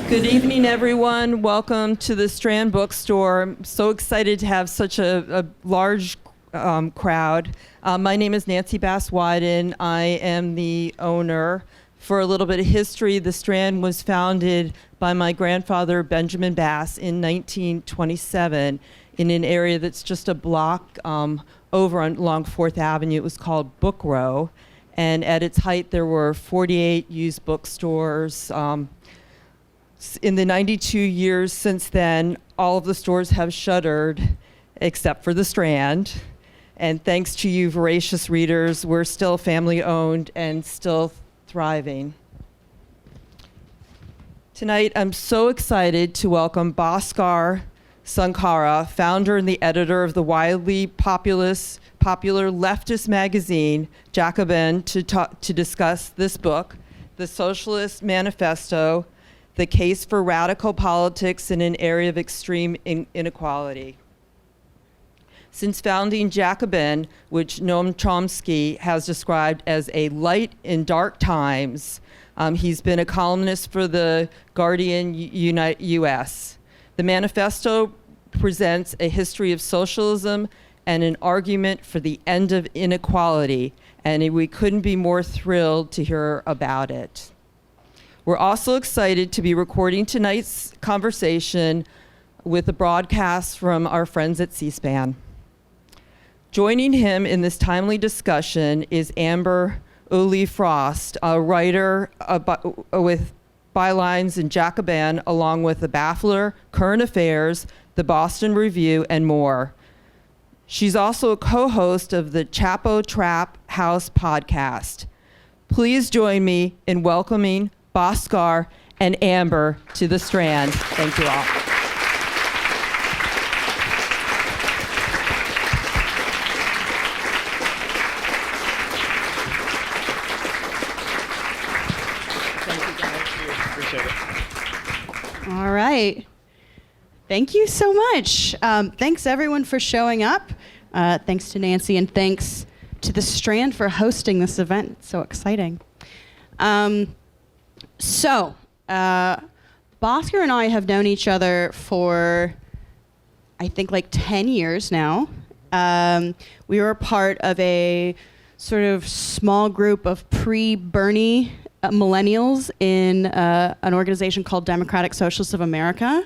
Good evening, everyone. Welcome to the Strand bookstore. I'm so excited to have such a large crowd. My name is Nancy Bass-Wyden. I am the owner. For a little bit of history, the Strand was founded by my grandfather, Benjamin Bass, in 1927 in an area that's just a block over along 4th Avenue. It was called Book Row. And at its height, there were 48 used bookstores. In the 92 years since then, all of the stores have shuttered except for the Strand. And thanks to you voracious readers, we're still family owned and still thriving. Tonight, I'm so excited to welcome Bhaskar Sunkara, founder and the editor of the widely popular leftist magazine, Jacobin, to discuss this book, The Socialist Manifesto, The Case for Radical Politics in an Area of Extreme Inequality. Since founding Jacobin, which Noam Chomsky has described as a light in dark times, he's been a columnist for the Guardian US. The manifesto presents a history of socialism and an argument for the end of inequality, and we couldn't be more thrilled to hear about it. We're also excited to be recording tonight's conversation with a broadcast from our friends at C-SPAN. Joining him in this timely discussion is Amber Uli Frost, a writer with bylines in Jacobin, along with The Baffler, Current Affairs, The Boston Review, and more. She's also a co-host of the Chapo Trap House podcast. Please join me in welcoming Bhaskar and Amber to the Strand. Thank you all. Thank you, guys. Appreciate it. All right. Thank you so much. Thanks, everyone, for showing up. Thanks to Nancy, and thanks to the Strand for hosting this event. It's so exciting. So, Bhaskar and I have known each other for, I think, like 10 years now. We were a part of a sort of small group of pre-Bernie millennials in an organization called Democratic Socialists of America,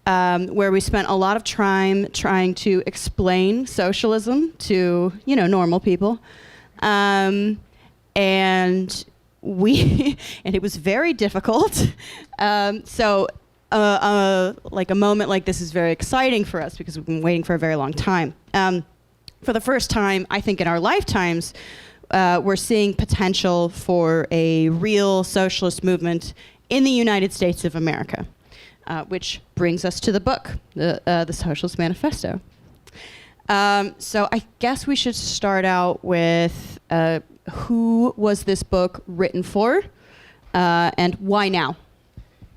where we spent a lot of time trying to explain socialism to, normal people. And it was very difficult. So like a moment like this is very exciting for us because we've been waiting for a very long time. For the first time, I think in our lifetimes, we're seeing potential for a real socialist movement in the United States of America, which brings us to the book, the Socialist Manifesto. So I guess we should start out with who was this book written for, and why now?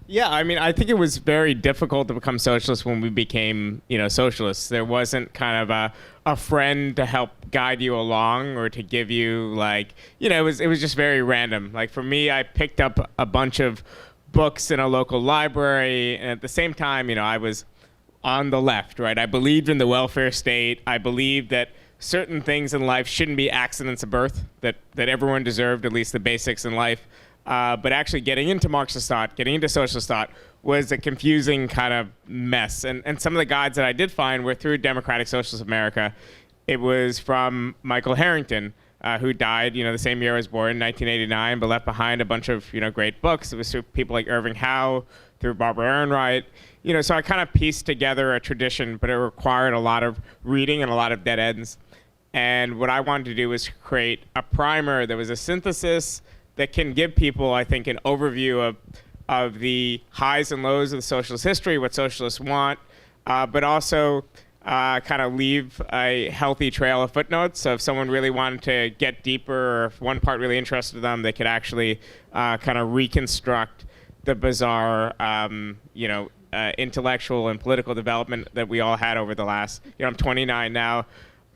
Yeah, I mean, I think it was very difficult to become socialist when we became, socialists. There wasn't kind of a friend to help guide you along or to give you it was just very random. Like for me, I picked up a bunch of books in a local library, and at the same time, I was on the left, right? I believed in the welfare state. I believed that certain things in life shouldn't be accidents of birth, that everyone deserved at least the basics in life. But actually getting into Marxist thought, getting into socialist thought was a confusing kind of mess. And some of the guides that I did find were through Democratic Socialist America. It was from Michael Harrington, who died, the same year I was born, 1989, but left behind a bunch of, great books. It was through people like Irving Howe, through Barbara Ehrenreich. So I kind of pieced together a tradition, but it required a lot of reading and a lot of dead ends. And what I wanted to do was create a primer that was a synthesis that can give people, I think, an overview of the highs and lows of the socialist history, what socialists want, but also kind of leave a healthy trail of footnotes. So if someone really wanted to get deeper, or if one part really interested them, they could actually kind of reconstruct the bizarre, intellectual and political development that we all had over the last, I'm 29 now.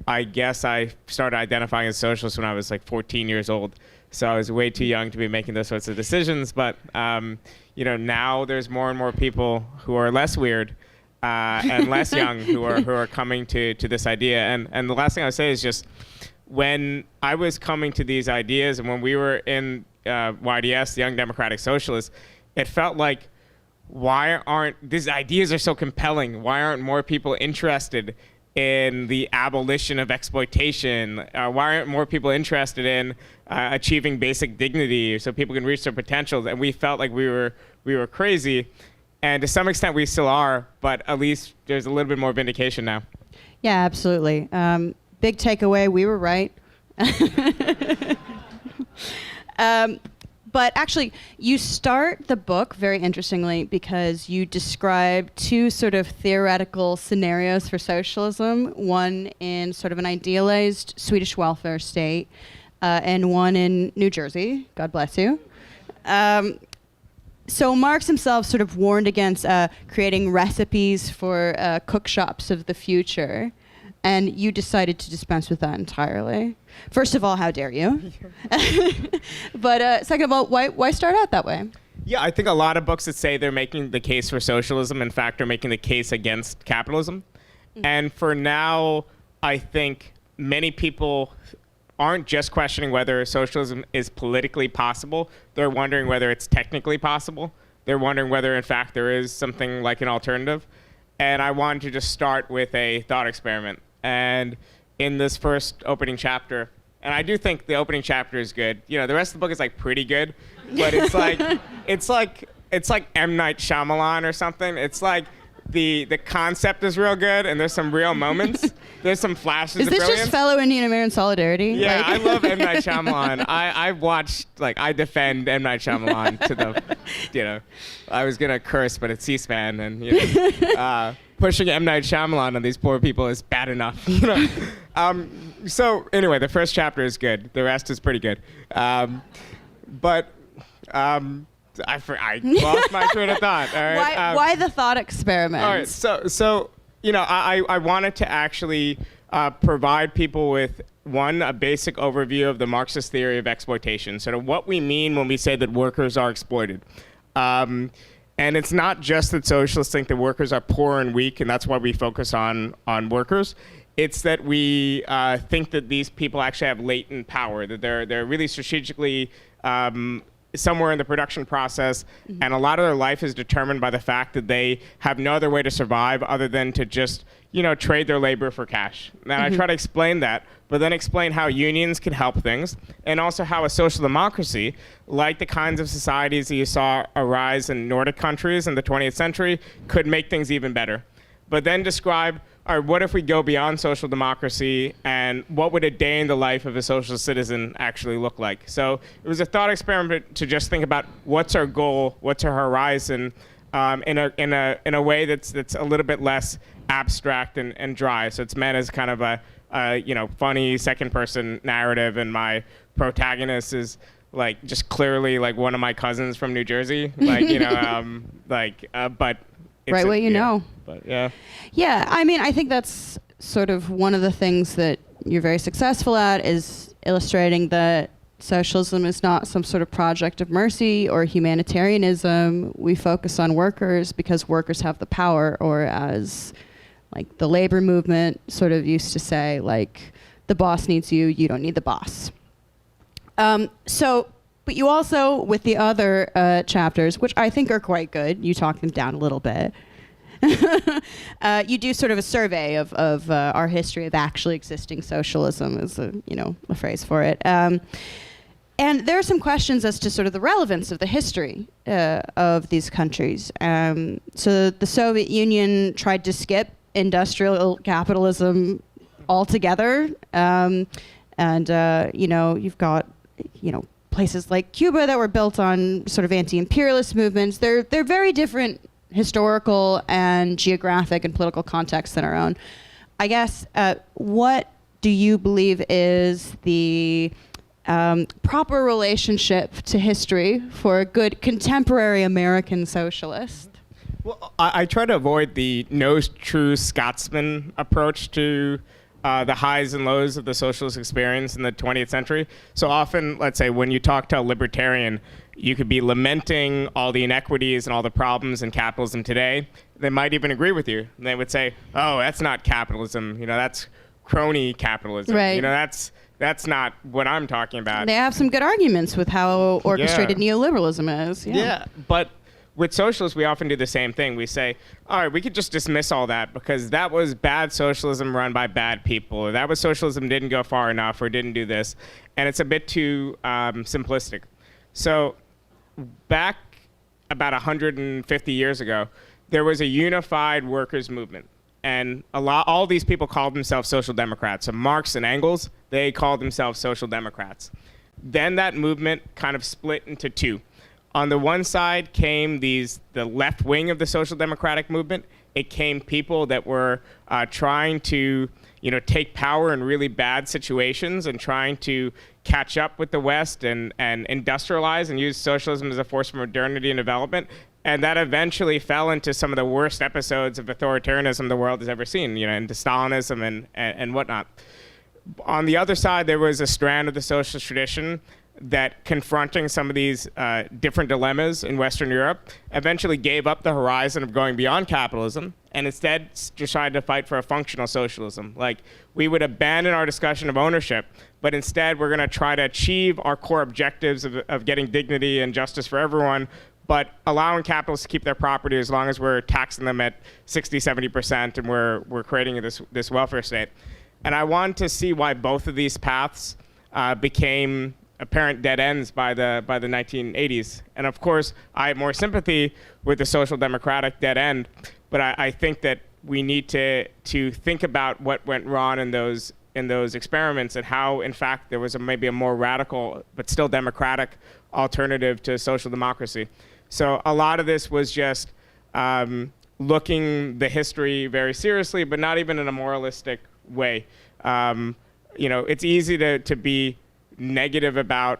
I guess I started identifying as socialist when I was like 14 years old. So I was way too young to be making those sorts of decisions. But, now there's more and more people who are less weird and less young who are coming to this idea. And the last thing I would say is just when I was coming to these ideas and when we were in YDS, the Young Democratic Socialists, it felt like, why aren't these ideas are so compelling? Why aren't more people interested in the abolition of exploitation? Why aren't more people interested in achieving basic dignity so people can reach their potentials? And we felt like we were crazy. And to some extent, we still are, but at least there's a little bit more vindication now. Yeah, absolutely. Big takeaway, we were right. But actually, you start the book, very interestingly, because you describe two sort of theoretical scenarios for socialism, one in sort of an idealized Swedish welfare state, and one in New Jersey, God bless you. So Marx himself sort of warned against creating recipes for cookshops of the future, and you decided to dispense with that entirely. First of all, how dare you? But second of all, why start out that way? Yeah, I think a lot of books that say they're making the case for socialism, in fact, are making the case against capitalism. Mm-hmm. And for now, I think many people aren't just questioning whether socialism is politically possible. They're wondering whether it's technically possible. They're wondering whether, in fact, there is something like an alternative. And I wanted to just start with a thought experiment. And in this first opening chapter, and I do think the opening chapter is good. The rest of the book is like pretty good, but it's like M. Night Shyamalan or something. It's like the concept is real good, and there's some real moments. There's some flashes of brilliance. Is this just fellow Indian American solidarity? Yeah, I love M. Night Shyamalan. I've watched, I defend M. Night Shyamalan to the, I was gonna curse, but it's C-SPAN, and pushing M. Night Shyamalan on these poor people is bad enough. So anyway, the first chapter is good. The rest is pretty good. But I lost my train of thought. All right? Why the thought experiment? All right. So I wanted to actually provide people with a basic overview of the Marxist theory of exploitation. Sort of what we mean when we say that workers are exploited. And it's not just that socialists think that workers are poor and weak, and that's why we focus on workers. It's that we think that these people actually have latent power, that they're really strategically somewhere in the production process, mm-hmm. and a lot of their life is determined by the fact that they have no other way to survive other than to just, trade their labor for cash. And mm-hmm. I try to explain that, but then explain how unions can help things, and also how a social democracy, like the kinds of societies that you saw arise in Nordic countries in the 20th century, could make things even better. But then describe, all right, what if we go beyond social democracy, and what would a day in the life of a socialist citizen actually look like? So it was a thought experiment to just think about what's our goal, what's our horizon, in a way that's a little bit less abstract and dry. So it's meant as kind of a funny second person narrative, and my protagonist is just clearly one of my cousins from New Jersey, but it's right what you know. But yeah. Yeah, I mean, I think that's sort of one of the things that you're very successful at, is illustrating that socialism is not some sort of project of mercy or humanitarianism. We focus on workers because workers have the power, or as the labor movement sort of used to say, the boss needs you, you don't need the boss. But you also, with the other chapters, which I think are quite good, you talk them down a little bit. You do sort of a survey of our history of actually existing socialism, is a phrase for it. And there are some questions as to sort of the relevance of the history of these countries. So the Soviet Union tried to skip industrial capitalism altogether, and you've got places like Cuba that were built on sort of anti-imperialist movements. They're very different historical and geographic and political contexts than our own. I guess, what do you believe is the proper relationship to history for a good contemporary American socialist? Well, I try to avoid the no true Scotsman approach to the highs and lows of the socialist experience in the 20th century. So often, let's say, when you talk to a libertarian, you could be lamenting all the inequities and all the problems in capitalism today. They might even agree with you. They would say, "Oh, that's not capitalism. That's crony capitalism. Right. That's not what I'm talking about." They have some good arguments with how orchestrated neoliberalism is. Yeah, but with socialists, we often do the same thing. We say, all right, we could just dismiss all that because that was bad socialism run by bad people, or that was socialism didn't go far enough, or didn't do this. And it's a bit too simplistic. So back about 150 years ago, there was a unified workers' movement. And all these people called themselves social democrats. So Marx and Engels, they called themselves social democrats. Then that movement kind of split into two. On the one side came the left wing of the social democratic movement. It came people that were trying to take power in really bad situations and trying to catch up with the West and industrialize and use socialism as a force for modernity and development. And that eventually fell into some of the worst episodes of authoritarianism the world has ever seen, into Stalinism and whatnot. On the other side, there was a strand of the socialist tradition that, confronting some of these different dilemmas in Western Europe, eventually gave up the horizon of going beyond capitalism and instead decided to fight for a functional socialism. Like, we would abandon our discussion of ownership, but instead we're going to try to achieve our core objectives of getting dignity and justice for everyone, but allowing capitalists to keep their property as long as we're taxing them at 60, 70% and we're creating this welfare state. And I wanted to see why both of these paths became apparent dead ends by the 1980s. And of course, I have more sympathy with the social democratic dead end, but I think that we need to think about what went wrong in those experiments and how, in fact, there was maybe a more radical but still democratic alternative to social democracy. So a lot of this was just looking the history very seriously, but not even in a moralistic way. It's easy to be negative about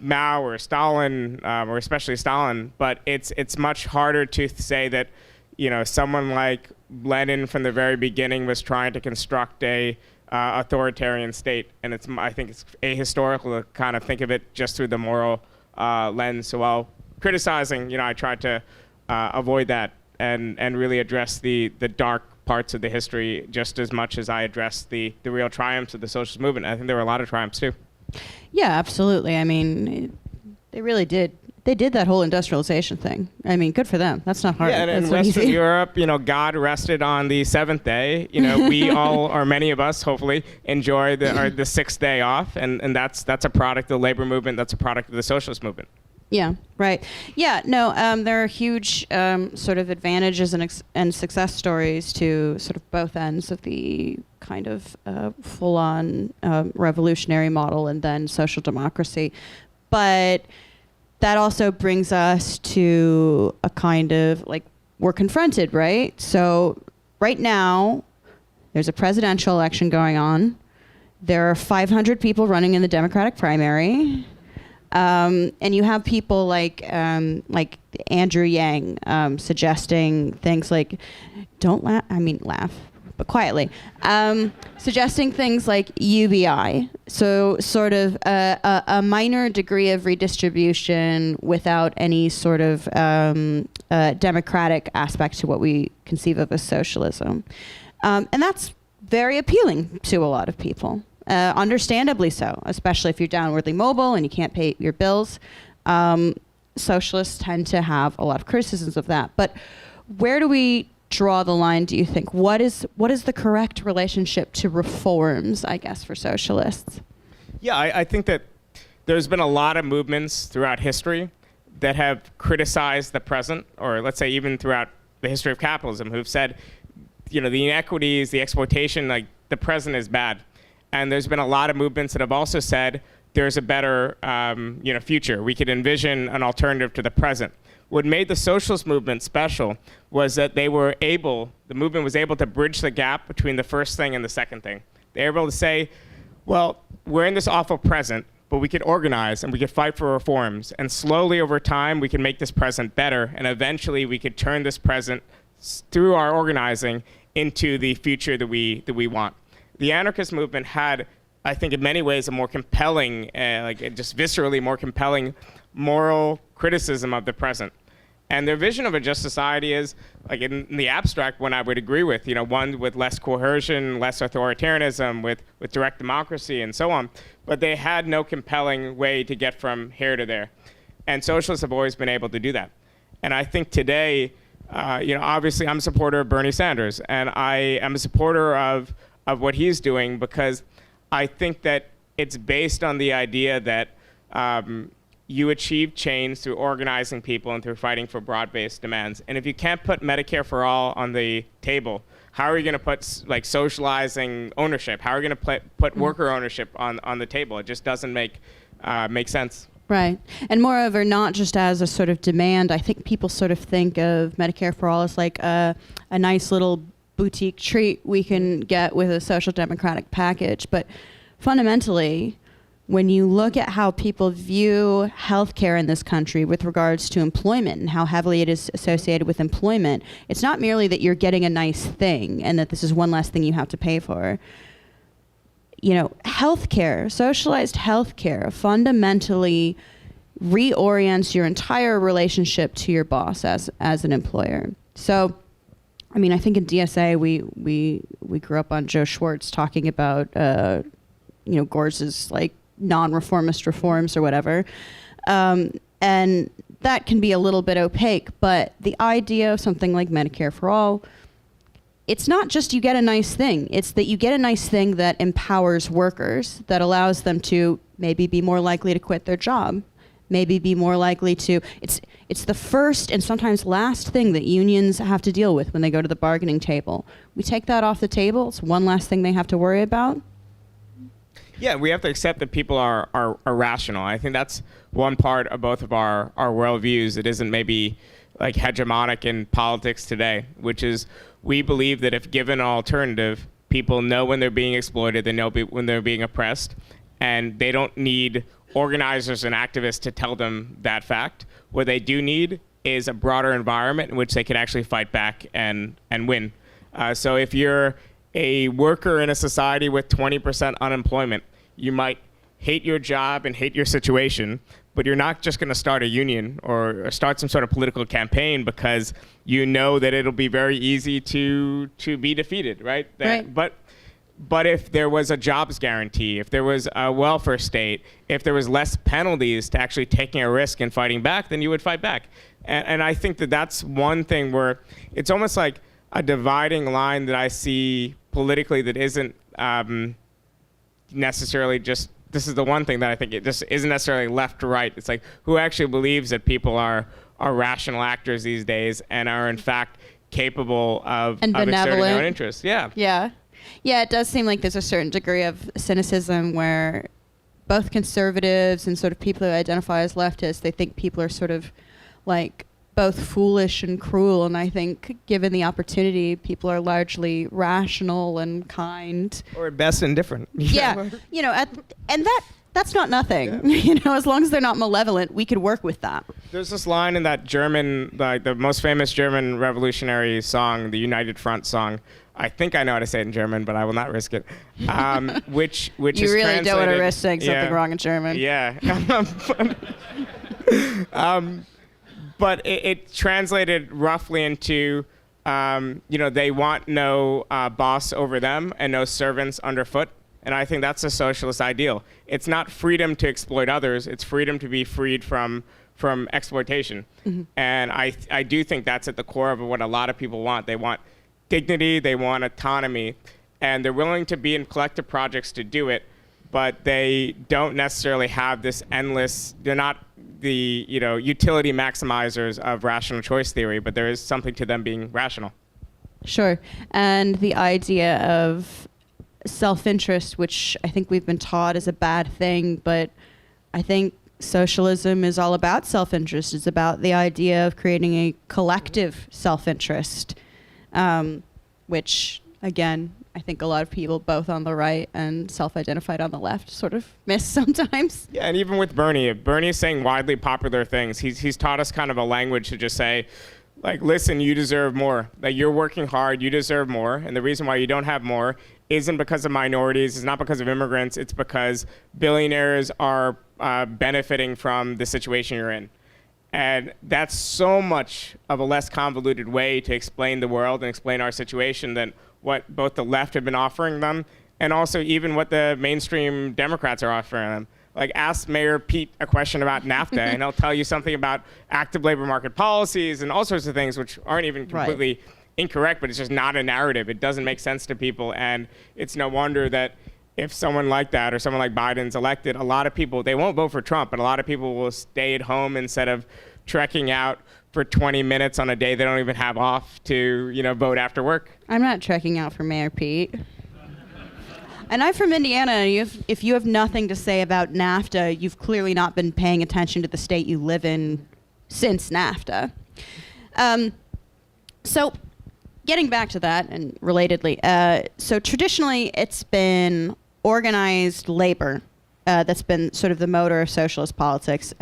Mao or Stalin, or especially Stalin, but it's much harder to say that someone like Lenin from the very beginning was trying to construct a authoritarian state, and I think it's ahistorical to kind of think of it just through the moral lens. So while criticizing, I tried to avoid that and really address the dark parts of the history just as much as I addressed the real triumphs of the socialist movement. I think there were a lot of triumphs too. Yeah, absolutely. I mean, they really did. They did that whole industrialization thing. I mean, good for them. That's not hard. Yeah, and That's in not Western easy. Europe, God rested on the seventh day. We all, or many of us, hopefully, enjoy the sixth day off, and that's a product of the labor movement. That's a product of the socialist movement. Yeah, right. Yeah, no, there are huge sort of advantages and success stories to sort of both ends of the kind of full-on revolutionary model and then social democracy. But that also brings us to a kind of, like, we're confronted, right? So right now, there's a presidential election going on. There are 500 people running in the Democratic primary. And you have people like Andrew Yang suggesting things like, don't laugh, laugh, but quietly, suggesting things like UBI, so sort of a minor degree of redistribution without any sort of democratic aspect to what we conceive of as socialism. And that's very appealing to a lot of people. Understandably so, especially if you're downwardly mobile and you can't pay your bills. Socialists tend to have a lot of criticisms of that. But where do we draw the line, do you think? What is the correct relationship to reforms, I guess, for socialists? Yeah, I think that there's been a lot of movements throughout history that have criticized the present, or let's say even throughout the history of capitalism, who've said, the inequities, the exploitation, like, the present is bad. And there's been a lot of movements that have also said there's a better future. We could envision an alternative to the present. What made the socialist movement special was that the movement was able to bridge the gap between the first thing and the second thing. They were able to say, well, we're in this awful present, but we could organize and we could fight for reforms. And slowly over time, we can make this present better. And eventually we could turn this present through our organizing into the future that we want. the anarchist movement had, I think, in many ways, a more compelling, just viscerally more compelling moral criticism of the present. And their vision of a just society is, like in the abstract, one I would agree with, one with less coercion, less authoritarianism, with direct democracy and so on. But they had no compelling way to get from here to there. And socialists have always been able to do that. And I think today, obviously I'm a supporter of Bernie Sanders, and I am a supporter of what he's doing because I think that it's based on the idea that you achieve change through organizing people and through fighting for broad-based demands. And if you can't put Medicare for all on the table, how are you going to put socializing ownership? How are you going to put worker ownership on the table? It just doesn't make sense. Right. And moreover, not just as a sort of demand, I think people sort of think of Medicare for all as like a nice little boutique treat we can get with a social democratic package. But fundamentally, when you look at how people view healthcare in this country with regards to employment and how heavily it is associated with employment, it's not merely that you're getting a nice thing and that this is one less thing you have to pay for. Healthcare, socialized healthcare, fundamentally reorients your entire relationship to your boss as an employer. So, I think in DSA we grew up on Joe Schwartz talking about Gore's like non-reformist reforms or whatever, and that can be a little bit opaque. But the idea of something like Medicare for all, it's not just you get a nice thing. It's that you get a nice thing that empowers workers, that allows them to maybe be more likely to quit their job, maybe be more likely to. It's the first and sometimes last thing that unions have to deal with when they go to the bargaining table. We take that off the table. It's one last thing they have to worry about. Yeah, we have to accept that people are rational. I think that's one part of both of our worldviews. It isn't maybe like hegemonic in politics today, which is we believe that if given an alternative, people know when they're being exploited, they know when they're being oppressed, and they don't need organizers and activists to tell them that fact. What they do need is a broader environment in which they can actually fight back and win. So if you're a worker in a society with 20% unemployment, you might hate your job and hate your situation, but you're not just going to start a union or start some sort of political campaign because you know that it'll be very easy to be defeated, right? Right. But if there was a jobs guarantee, if there was a welfare state, if there was less penalties to actually taking a risk and fighting back, then you would fight back. And I think that that's one thing where it's almost like a dividing line that I see politically that isn't necessarily just, this is the one thing that I think it just isn't necessarily left to right. It's like who actually believes that people are rational actors these days and are in fact capable of exerting their own interests. Yeah. Yeah, it does seem like there's a certain degree of cynicism where both conservatives and sort of people who identify as leftists, they think people are sort of like both foolish and cruel. And I think given the opportunity, people are largely rational and kind. Or at best indifferent. Yeah. And that's not nothing. Yeah. As long as they're not malevolent, we could work with that. There's this line in that German, like the most famous German revolutionary song, the United Front song. I think I know how to say it in German, but I will not risk it. Which you is really translated, don't want to risk saying something wrong in German. Yeah. But it translated roughly into, they want no boss over them and no servants underfoot. And I think that's a socialist ideal. It's not freedom to exploit others. It's freedom to be freed from exploitation. Mm-hmm. And I do think that's at the core of what a lot of people want. They want dignity, they want autonomy, and they're willing to be in collective projects to do it, but they don't necessarily have this endless, they're not the utility maximizers of rational choice theory, but there is something to them being rational. Sure. And the idea of self-interest, which I think we've been taught is a bad thing, but I think socialism is all about self-interest. It's about the idea of creating a collective self-interest, which, again, I think a lot of people, both on the right and self-identified on the left, sort of miss sometimes. Yeah, and even with Bernie, if Bernie is saying widely popular things, he's taught us kind of a language to just say, like, listen, you deserve more. Like, you're working hard, you deserve more, and the reason why you don't have more isn't because of minorities, it's not because of immigrants, it's because billionaires are benefiting from the situation you're in. And that's so much of a less convoluted way to explain the world and explain our situation than what both the left have been offering them and also even what the mainstream Democrats are offering them. Like, ask Mayor Pete a question about NAFTA, and he'll tell you something about active labor market policies and all sorts of things which aren't even completely incorrect, but it's just not a narrative. It doesn't make sense to people, and it's no wonder that if someone like that or someone like Biden's elected, a lot of people, they won't vote for Trump, but a lot of people will stay at home instead of trekking out for 20 minutes on a day they don't even have off to, vote after work. I'm not trekking out for Mayor Pete. And I'm from Indiana, and if you have nothing to say about NAFTA, you've clearly not been paying attention to the state you live in since NAFTA. So getting back to that, and relatedly, so traditionally it's been organized labor that's been sort of the motor of socialist politics.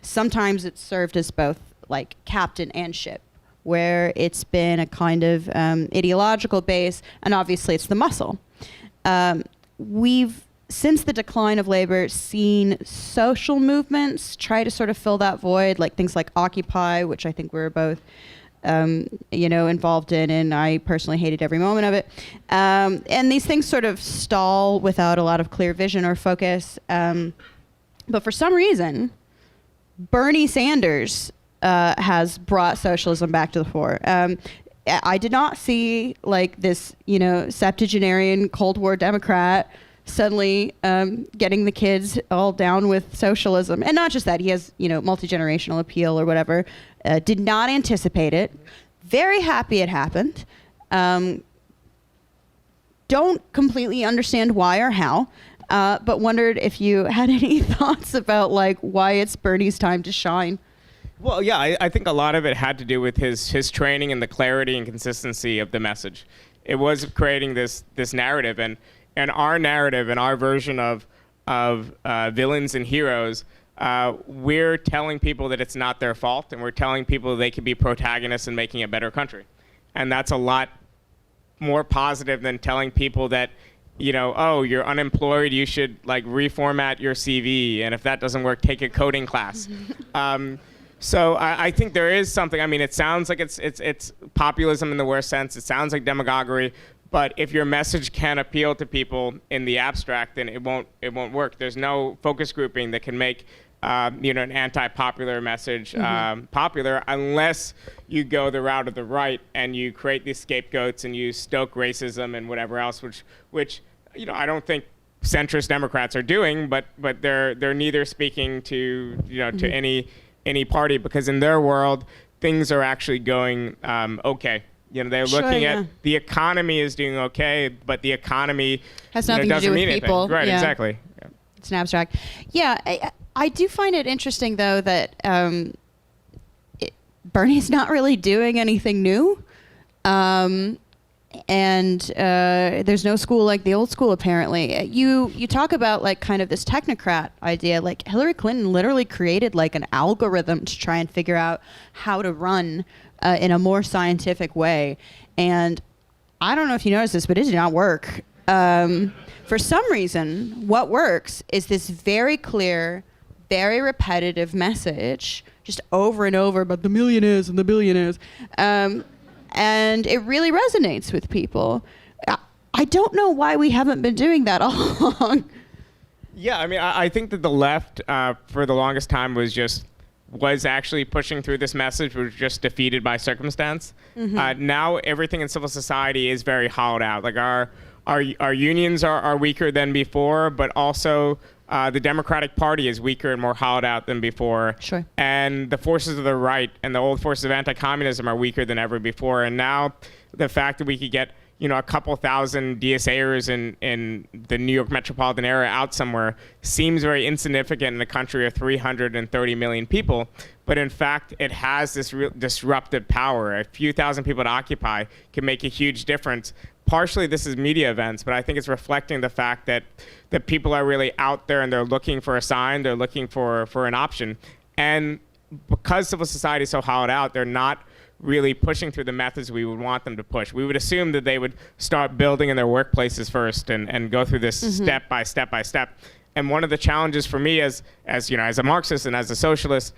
Sometimes it's served as both like captain and ship, where it's been a kind of ideological base, and obviously it's the muscle. We've, since the decline of labor, seen social movements try to sort of fill that void, like things like Occupy, which I think we're both involved in, and I personally hated every moment of it. And these things sort of stall without a lot of clear vision or focus. But for some reason, Bernie Sanders has brought socialism back to the fore. I did not see like this, septuagenarian Cold War Democrat suddenly getting the kids all down with socialism. And not just that, he has, multi-generational appeal or whatever. Did not anticipate it. Very happy it happened. Don't completely understand why or how, but wondered if you had any thoughts about like why it's Bernie's time to shine. Well, yeah, I think a lot of it had to do with his training and the clarity and consistency of the message. It was creating this narrative, and our narrative and our version of villains and heroes. We're telling people that it's not their fault, and we're telling people they can be protagonists in making a better country, and that's a lot more positive than telling people that, oh, you're unemployed, you should like reformat your CV, and if that doesn't work, take a coding class. So I think there is something. I mean, it sounds like it's populism in the worst sense. It sounds like demagoguery. But if your message can appeal to people in the abstract, then it won't work. There's no focus grouping that can make an anti-popular message popular unless you go the route of the right and you create these scapegoats and you stoke racism and whatever else, which I don't think centrist Democrats are doing. But they're neither speaking to to any party, because in their world things are actually going okay. They're looking at the economy is doing okay, but the economy has nothing doesn't to do with mean people. Anything. Right, yeah. Exactly. Yeah. It's an abstract. Yeah, I do find it interesting, though, that Bernie's not really doing anything new. And there's no school like the old school, apparently. You talk about like kind of this technocrat idea. Like Hillary Clinton literally created like an algorithm to try and figure out how to run in a more scientific way. And I don't know if you noticed this, but it did not work. For some reason, what works is this very clear, very repetitive message, just over and over about the millionaires and the billionaires. And it really resonates with people. I don't know why we haven't been doing that all along. Yeah, I mean, I think that the left, for the longest time, was actually pushing through this message, was just defeated by circumstance. Now everything in civil society is very hollowed out. Like our unions are weaker than before, but also the Democratic Party is weaker and more hollowed out than before. Sure. And the forces of the right and the old forces of anti-communism are weaker than ever before. And now the fact that we could get a couple thousand DSAers in the New York metropolitan area out somewhere seems very insignificant in a country of 330 million people. But in fact, it has this real disruptive power. A few thousand people to occupy can make a huge difference. Partially, this is media events, but I think it's reflecting the fact that people are really out there and they're looking for a sign, they're looking for an option. And because civil society is so hollowed out, they're not really pushing through the methods we would want them to push. We would assume that they would start building in their workplaces first and go through this step by step by step. And one of the challenges for me as a Marxist and as a socialist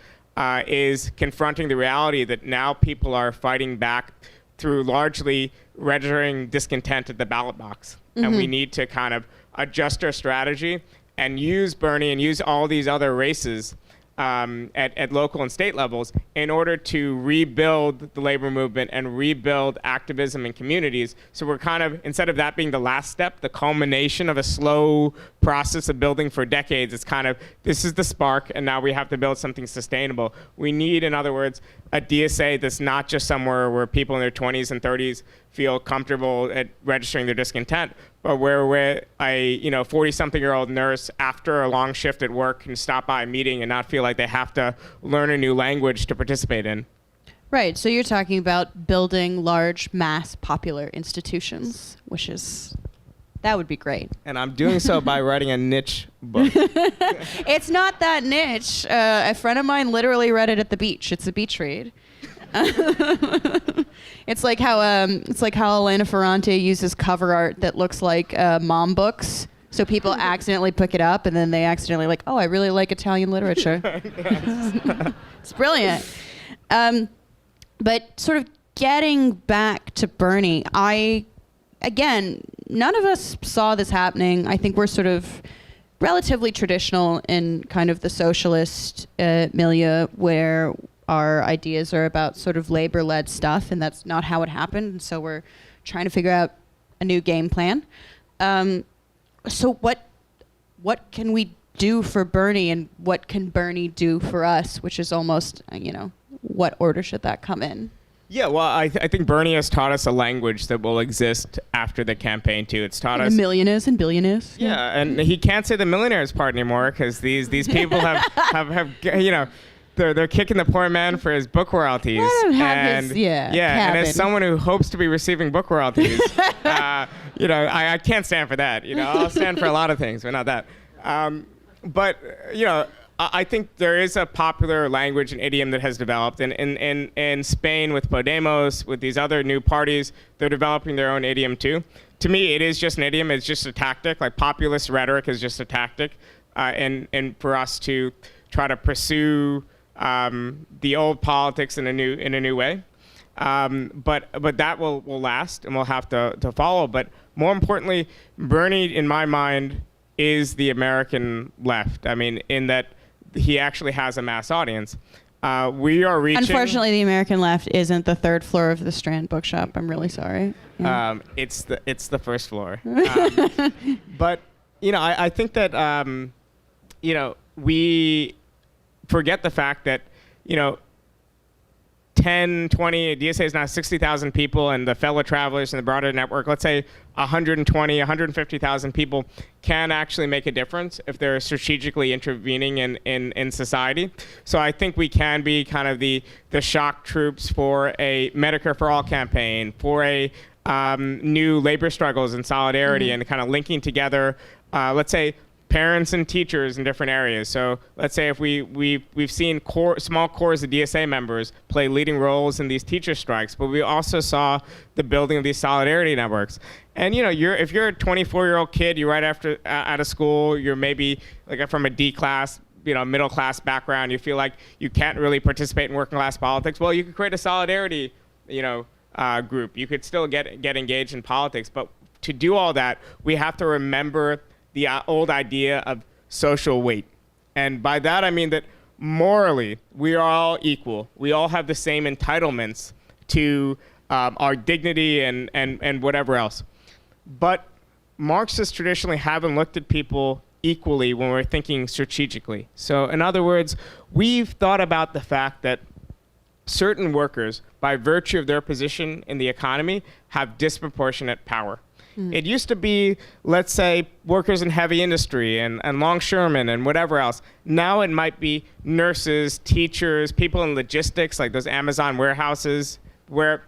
is confronting the reality that now people are fighting back through largely registering discontent at the ballot box. And we need to kind of adjust our strategy and use Bernie and use all these other races at local and state levels in order to rebuild the labor movement and rebuild activism in communities. So we're kind of, instead of that being the last step, the culmination of a slow process of building for decades, it's kind of, this is the spark, and now we have to build something sustainable. We need, in other words, a DSA that's not just somewhere where people in their 20s and 30s feel comfortable at registering their discontent, but where a 40-something-year-old nurse after a long shift at work can stop by a meeting and not feel like they have to learn a new language to participate in. Right. So you're talking about building large mass popular institutions, that would be great. And I'm doing so by writing a niche book. It's not that niche. A friend of mine literally read it at the beach. It's a beach read. It's like how Elena Ferrante uses cover art that looks like mom books. So people accidentally pick it up, and then they accidentally like, oh, I really like Italian literature. It's brilliant. But sort of getting back to Bernie, none of us saw this happening. I think we're sort of relatively traditional in kind of the socialist milieu, where our ideas are about sort of labor-led stuff, and that's not how it happened. And so we're trying to figure out a new game plan. So what can we do for Bernie, and what can Bernie do for us, which is almost, what order should that come in? Yeah, well, I think Bernie has taught us a language that will exist after the campaign, too. It's taught us... millionaires and billionaires. Yeah, and he can't say the millionaires part anymore, because these people have they're kicking the poor man for his book royalties. Let him have his, and as someone who hopes to be receiving book royalties, I can't stand for that. I'll stand for a lot of things, but not that. I think there is a popular language and idiom that has developed. And in Spain with Podemos, with these other new parties, they're developing their own idiom too. To me, it is just an idiom. It's just a tactic. Like populist rhetoric is just a tactic. And for us to try to pursue the old politics in a new way. But that will last, and we'll have to follow. But more importantly, Bernie, in my mind, is the American left. I mean, in that he actually has a mass audience. We are reaching... Unfortunately, the American left isn't the third floor of the Strand bookshop. I'm really sorry. Yeah. It's the first floor. But, I think that, we forget the fact that, 10, 20, DSA is now 60,000 people, and the fellow travelers and the broader network, let's say 120, 150,000 people can actually make a difference if they're strategically intervening in society. So I think we can be kind of the shock troops for a Medicare for All campaign, for a new labor struggles and solidarity, and kind of linking together, let's say, parents and teachers in different areas. So let's say if we've seen small cores of DSA members play leading roles in these teacher strikes, but we also saw the building of these solidarity networks. And if you're a 24-year-old kid, you're right out of school, you're maybe like from a D class, middle class background, you feel like you can't really participate in working class politics. Well, you could create a solidarity, group. You could still get engaged in politics, but to do all that, we have to remember the old idea of social weight. And by that, I mean that morally, we are all equal. We all have the same entitlements to our dignity and whatever else. But Marxists traditionally haven't looked at people equally when we're thinking strategically. So in other words, we've thought about the fact that certain workers, by virtue of their position in the economy, have disproportionate power. It used to be, let's say, workers in heavy industry and longshoremen and whatever else. Now it might be nurses, teachers, people in logistics, like those Amazon warehouses, where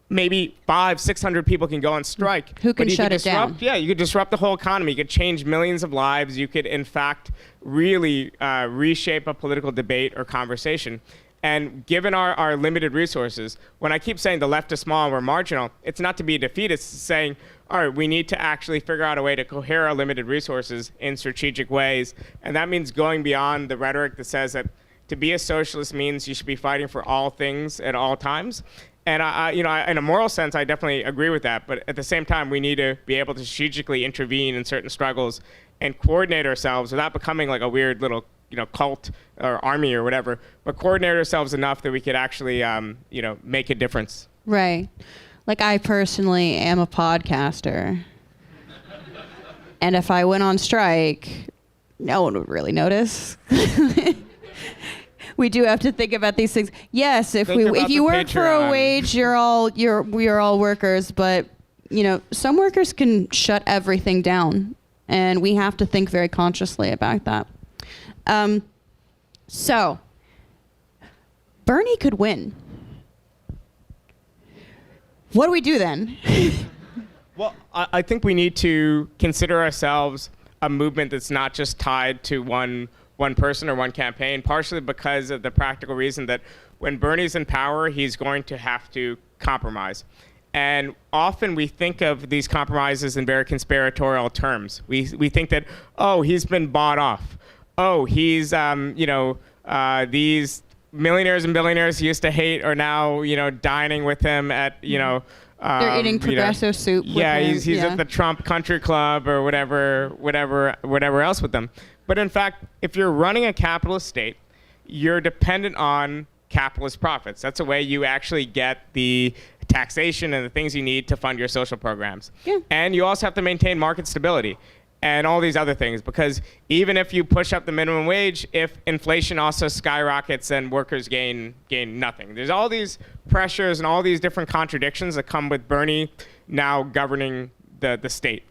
maybe 500-600 people can go on strike. Who can shut it down? Yeah, you could disrupt the whole economy. You could change millions of lives. You could, in fact, really reshape a political debate or conversation. And given our limited resources, when I keep saying the left is small and we're marginal, it's not to be a defeat. It's saying, all right, we need to actually figure out a way to cohere our limited resources in strategic ways. And that means going beyond the rhetoric that says that to be a socialist means you should be fighting for all things at all times. And in a moral sense, I definitely agree with that. But at the same time, we need to be able to strategically intervene in certain struggles and coordinate ourselves without becoming like a weird little cult or army or whatever, but coordinate ourselves enough that we could actually, make a difference. Right. Like I personally am a podcaster. And if I went on strike, no one would really notice. We do have to think about these things. Yes, if you work for a wage, we are all workers, but some workers can shut everything down, and we have to think very consciously about that. So Bernie could win. What do we do then? Well, I think we need to consider ourselves a movement that's not just tied to one person or one campaign, partially because of the practical reason that when Bernie's in power, he's going to have to compromise. And often we think of these compromises in very conspiratorial terms. We think that, oh, he's been bought off. Oh, he's, these millionaires and billionaires he used to hate are now, dining with him at, they're eating progressive soup with yeah, him. He's at the Trump Country Club or whatever else with them. But in fact, if you're running a capitalist state, you're dependent on capitalist profits. That's the way you actually get the taxation and the things you need to fund your social programs. Yeah. And you also have to maintain market stability and all these other things, because even if you push up the minimum wage, if inflation also skyrockets, then workers gain nothing. There's all these pressures and all these different contradictions that come with Bernie now governing the state.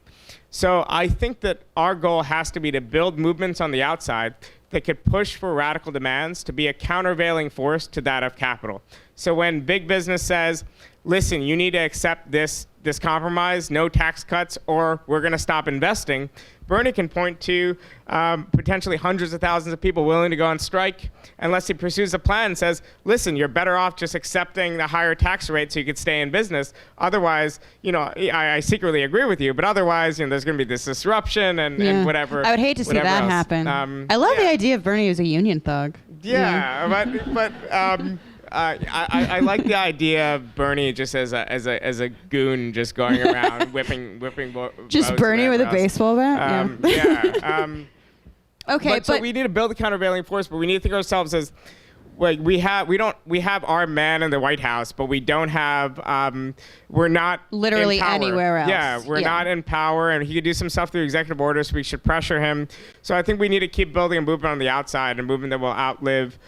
So I think that our goal has to be to build movements on the outside that could push for radical demands to be a countervailing force to that of capital. So when big business says, listen, you need to accept this compromise, no tax cuts, or we're going to stop investing, Bernie can point to potentially hundreds of thousands of people willing to go on strike unless he pursues a plan and says, listen, you're better off just accepting the higher tax rate so you could stay in business. Otherwise, I secretly agree with you, but otherwise, there's going to be this disruption and whatever. I would hate to see that else happen. I love the idea of Bernie as a union thug. Yeah, but I like the idea of Bernie just as a goon, just going around whipping. Just Bernie with a baseball bat. Okay, but so we need to build a countervailing force, but we need to think of ourselves as like we have our man in the White House, but we don't have we're not literally in power. Anywhere else. Yeah, we're not in power, and he could do some stuff through executive orders. So we should pressure him. So I think we need to keep building a movement on the outside, a movement that will outlive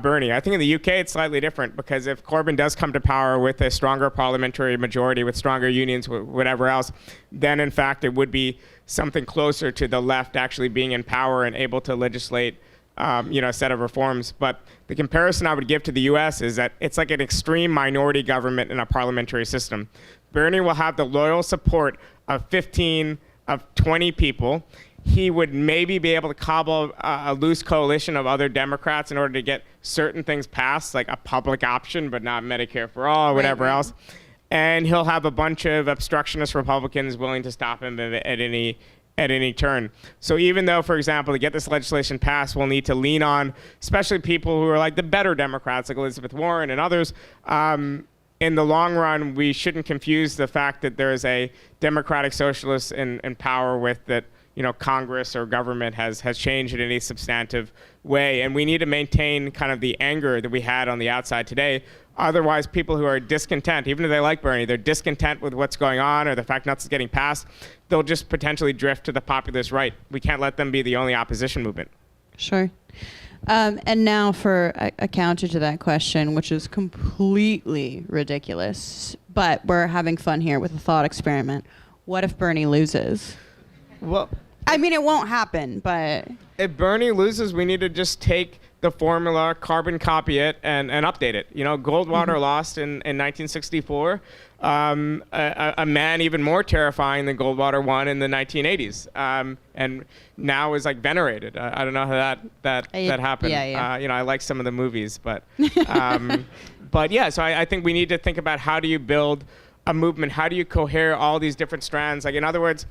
Bernie. I think in the UK it's slightly different, because if Corbyn does come to power with a stronger parliamentary majority, with stronger unions, whatever else, then in fact it would be something closer to the left actually being in power and able to legislate a set of reforms. But the comparison I would give to the US is that it's like an extreme minority government in a parliamentary system. Bernie will have the loyal support of 15 of 20 people. He would maybe be able to cobble a loose coalition of other Democrats in order to get certain things passed, like a public option, but not Medicare for all or whatever else. And he'll have a bunch of obstructionist Republicans willing to stop him at any turn. So even though, for example, to get this legislation passed, we'll need to lean on, especially people who are like the better Democrats, like Elizabeth Warren and others, in the long run, we shouldn't confuse the fact that there is a democratic socialist in power with that, Congress or government has changed in any substantive way. And we need to maintain kind of the anger that we had on the outside today. Otherwise, people who are discontent, even if they like Bernie, they're discontent with what's going on or the fact nothing's getting passed, they'll just potentially drift to the populist right. We can't let them be the only opposition movement. Sure. And now for a counter to that question, which is completely ridiculous, but we're having fun here with a thought experiment. What if Bernie loses? Well, I mean, it won't happen, but... If Bernie loses, we need to just take the formula, carbon copy it, and update it. Goldwater lost in 1964. A man even more terrifying than Goldwater won in the 1980s, and now is like venerated. I don't know how that happened. Yeah. I like some of the movies, but but yeah. So I think we need to think about how do you build a movement? How do you cohere all these different strands? Like, in other words,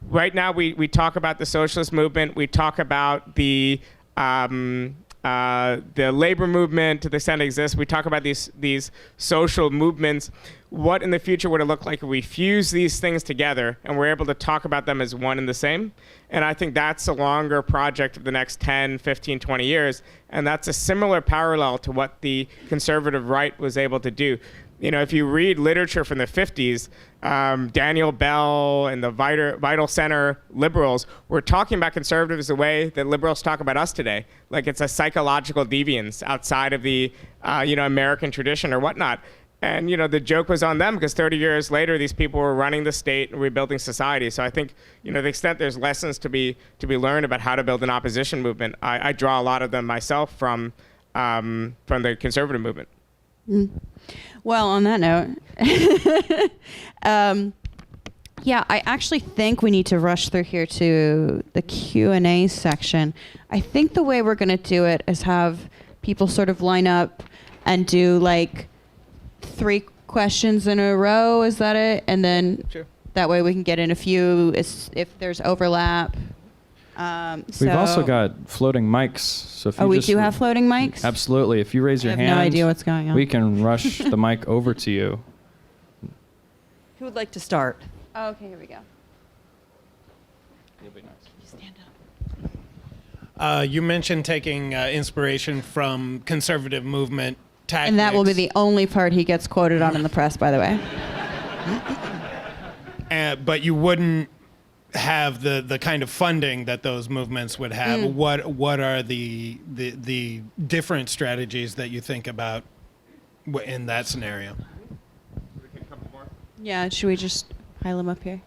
right now we talk about the socialist movement. We talk about the labor movement to the extent it exists. We talk about these social movements. What in the future would it look like if we fuse these things together and we're able to talk about them as one and the same? And I think that's a longer project of the next 10, 15, 20 years. And that's a similar parallel to what the conservative right was able to do. If you read literature from the 50s, Daniel Bell and the Vital Center liberals were talking about conservatives the way that liberals talk about us today. Like it's a psychological deviance outside of the, American tradition or whatnot. And, the joke was on them because 30 years later, these people were running the state and rebuilding society. So I think, the extent there's lessons to be learned about how to build an opposition movement, I draw a lot of them myself from the conservative movement. Mm. Well, on that note, I actually think we need to rush through here to the Q&A section. I think the way we're going to do it is have people sort of line up and do like 3 questions in a row. Is that it? And then Sure. That way we can get in a few if there's overlap. We've also got floating mics. So if you we do have floating mics? Absolutely. If you raise your I have hand, no idea what's going on. we can rush the mic over to you. Who would like to start? Oh, okay, here we go. You'll be nice. You stand up. You mentioned taking inspiration from conservative movement tactics. And that will be the only part he gets quoted on in the press, by the way. But you wouldn't have the kind of funding that those movements would have. What are the different strategies that you think about in that scenario? Yeah, should we just pile them up here?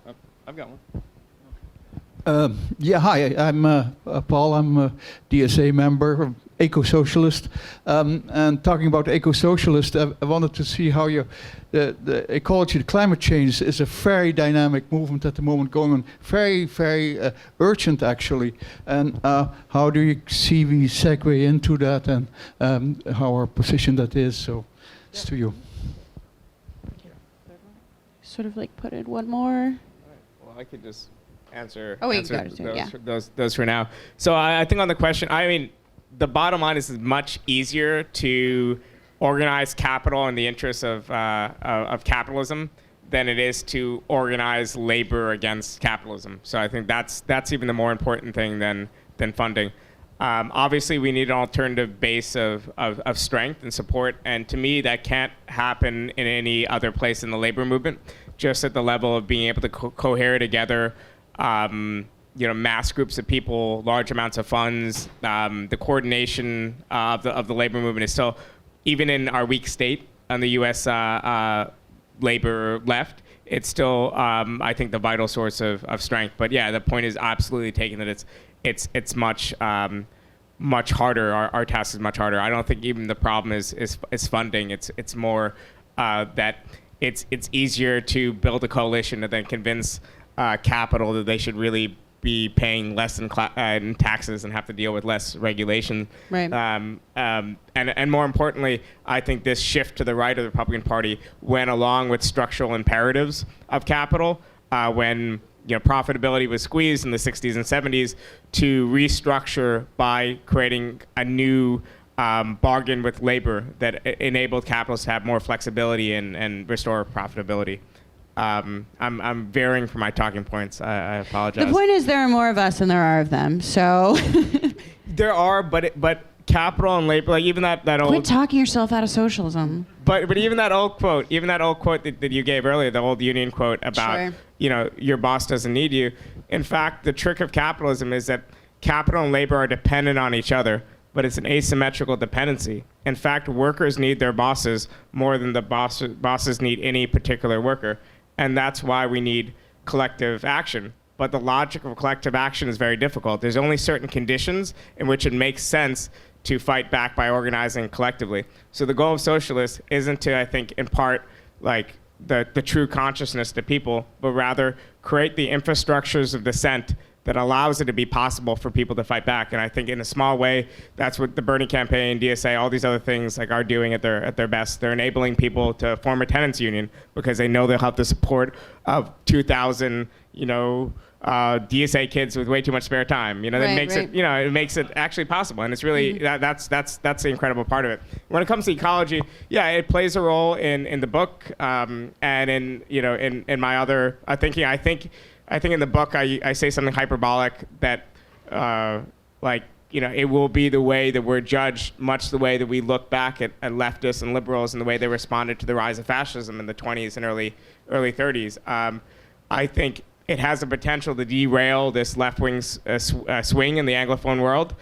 I've got one. Hi, I'm Paul. I'm a DSA member, eco-socialist. And talking about eco-socialist, I wanted to see how the ecology, the climate change is a very dynamic movement at the moment, going on very, very urgent actually. And how do you see we segue into that and how our position that is? So it's to you. Sort of like put in one more. Well, I could just answer you got it too, yeah. those for now. So I think on the question, the bottom line is it's much easier to organize capital in the interests of capitalism than it is to organize labor against capitalism. So I think that's even the more important thing than funding. Obviously, we need an alternative base of strength and support, and to me, that can't happen in any other place in the labor movement. Just at the level of being able to cohere together, mass groups of people, large amounts of funds, the coordination of the labor movement is still, even in our weak state on the U.S. Labor left, it's still, I think, the vital source of strength. But yeah, the point is absolutely taken that it's much harder. Our task is much harder. I don't think even the problem is funding. It's more that it's easier to build a coalition and then convince capital that they should really be paying less in taxes and have to deal with less regulation. Right. And more importantly, I think this shift to the right of the Republican Party went along with structural imperatives of capital when profitability was squeezed in the 60s and 70s to restructure by creating a new bargain with labor that enabled capitalists to have more flexibility and restore profitability. I'm veering from my talking points. I apologize. The point is there are more of us than there are of them, so... There are, but capital and labor, like even that old... Quit talking yourself out of socialism. But even that old quote that you gave earlier, the old union quote about, Sure. Your boss doesn't need you. In fact, the trick of capitalism is that capital and labor are dependent on each other, but it's an asymmetrical dependency. In fact, workers need their bosses more than the bosses need any particular worker. And that's why we need collective action. But the logic of collective action is very difficult. There's only certain conditions in which it makes sense to fight back by organizing collectively. So the goal of socialists isn't to, I think, impart like the true consciousness to people, but rather create the infrastructures of dissent that allows it to be possible for people to fight back. And I think in a small way, that's what the Bernie campaign, DSA, all these other things like are doing at their best. They're enabling people to form a tenants union because they know they'll have the support of 2,000, DSA kids with way too much spare time. It makes it actually possible. And it's really, that's the incredible part of it. When it comes to ecology, yeah, it plays a role in the book and in my other thinking. I think in the book I say something hyperbolic that it will be the way that we're judged, much the way that we look back at leftists and liberals and the way they responded to the rise of fascism in the 20s and early 30s. I think it has the potential to derail this left-wing swing in the Anglophone world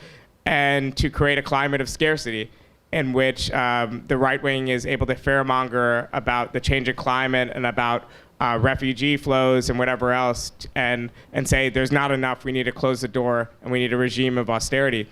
and to create a climate of scarcity in which the right wing is able to fearmonger about the changing climate and about refugee flows and whatever else, and say there's not enough, we need to close the door, and we need a regime of austerity.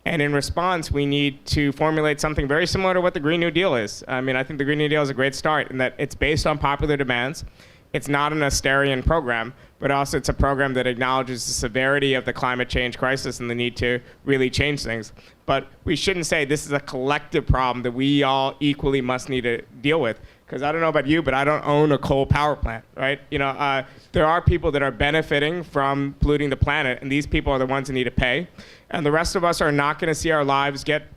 And in response, we need to formulate something very similar to what the Green New Deal is. I mean, I think the Green New Deal is a great start in that it's based on popular demands. It's not an Austerian program, but also it's a program that acknowledges the severity of the climate change crisis and the need to really change things. But we shouldn't say this is a collective problem that we all equally must need to deal with. Because I don't know about you, but I don't own a coal power plant, right? There are people that are benefiting from polluting the planet, and these people are the ones that need to pay. And the rest of us are not going to see our lives get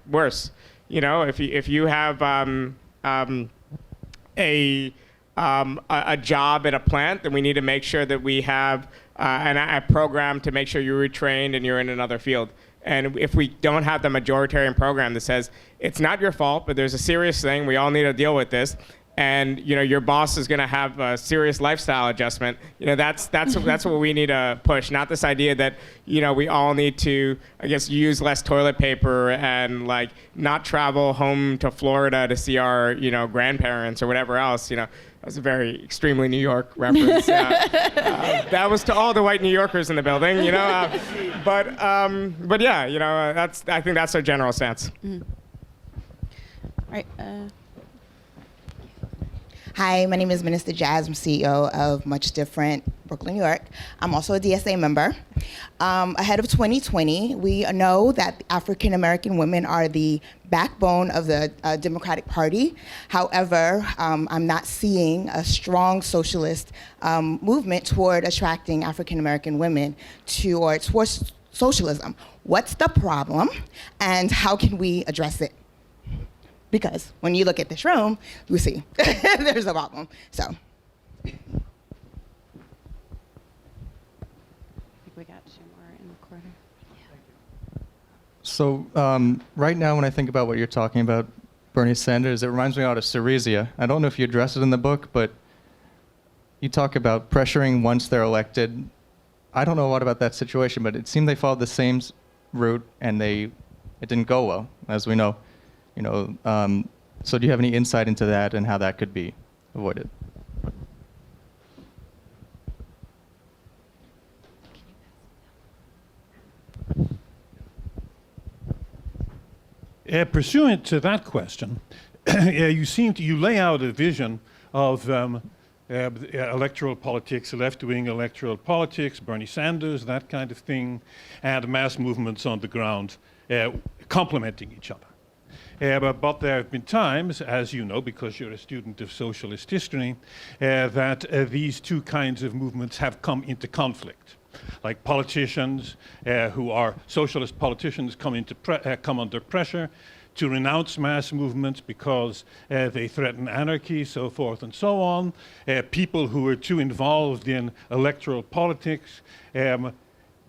worse. If you have a job at a plant, then we need to make sure that we have a program to make sure you're retrained and you're in another field. And if we don't have the majoritarian program that says it's not your fault, but there's a serious thing, we all need to deal with this, and your boss is going to have a serious lifestyle adjustment, that's what we need to push. Not this idea that we all need to, I guess, use less toilet paper and not travel home to Florida to see our grandparents or whatever else. That's a very extremely New York reference. That was to all the white New Yorkers in the building, but yeah, I think that's our general stance. All right. Hi, my name is Minister Jazz. I'm CEO of Much Different, Brooklyn, New York. I'm also a DSA member. Ahead of 2020, we know that African American women are the backbone of the Democratic Party. However, I'm not seeing a strong socialist movement toward attracting African American women towards socialism. What's the problem, and how can we address it? Because when you look at this room, you see there's a problem. So. I think we got two more in the corner. So right now when I think about what you're talking about, Bernie Sanders, it reminds me of Syriza. I don't know if you address it in the book, but you talk about pressuring once they're elected. I don't know a lot about that situation, but it seemed they followed the same route and it didn't go well, as we know. So do you have any insight into that and how that could be avoided? Pursuant to that question, you lay out a vision of electoral politics, left-wing electoral politics, Bernie Sanders, that kind of thing, and mass movements on the ground complementing each other. But there have been times, as you know, because you're a student of socialist history, that these two kinds of movements have come into conflict. Like politicians who are socialist politicians come under pressure to renounce mass movements because they threaten anarchy, so forth and so on. People who are too involved in electoral politics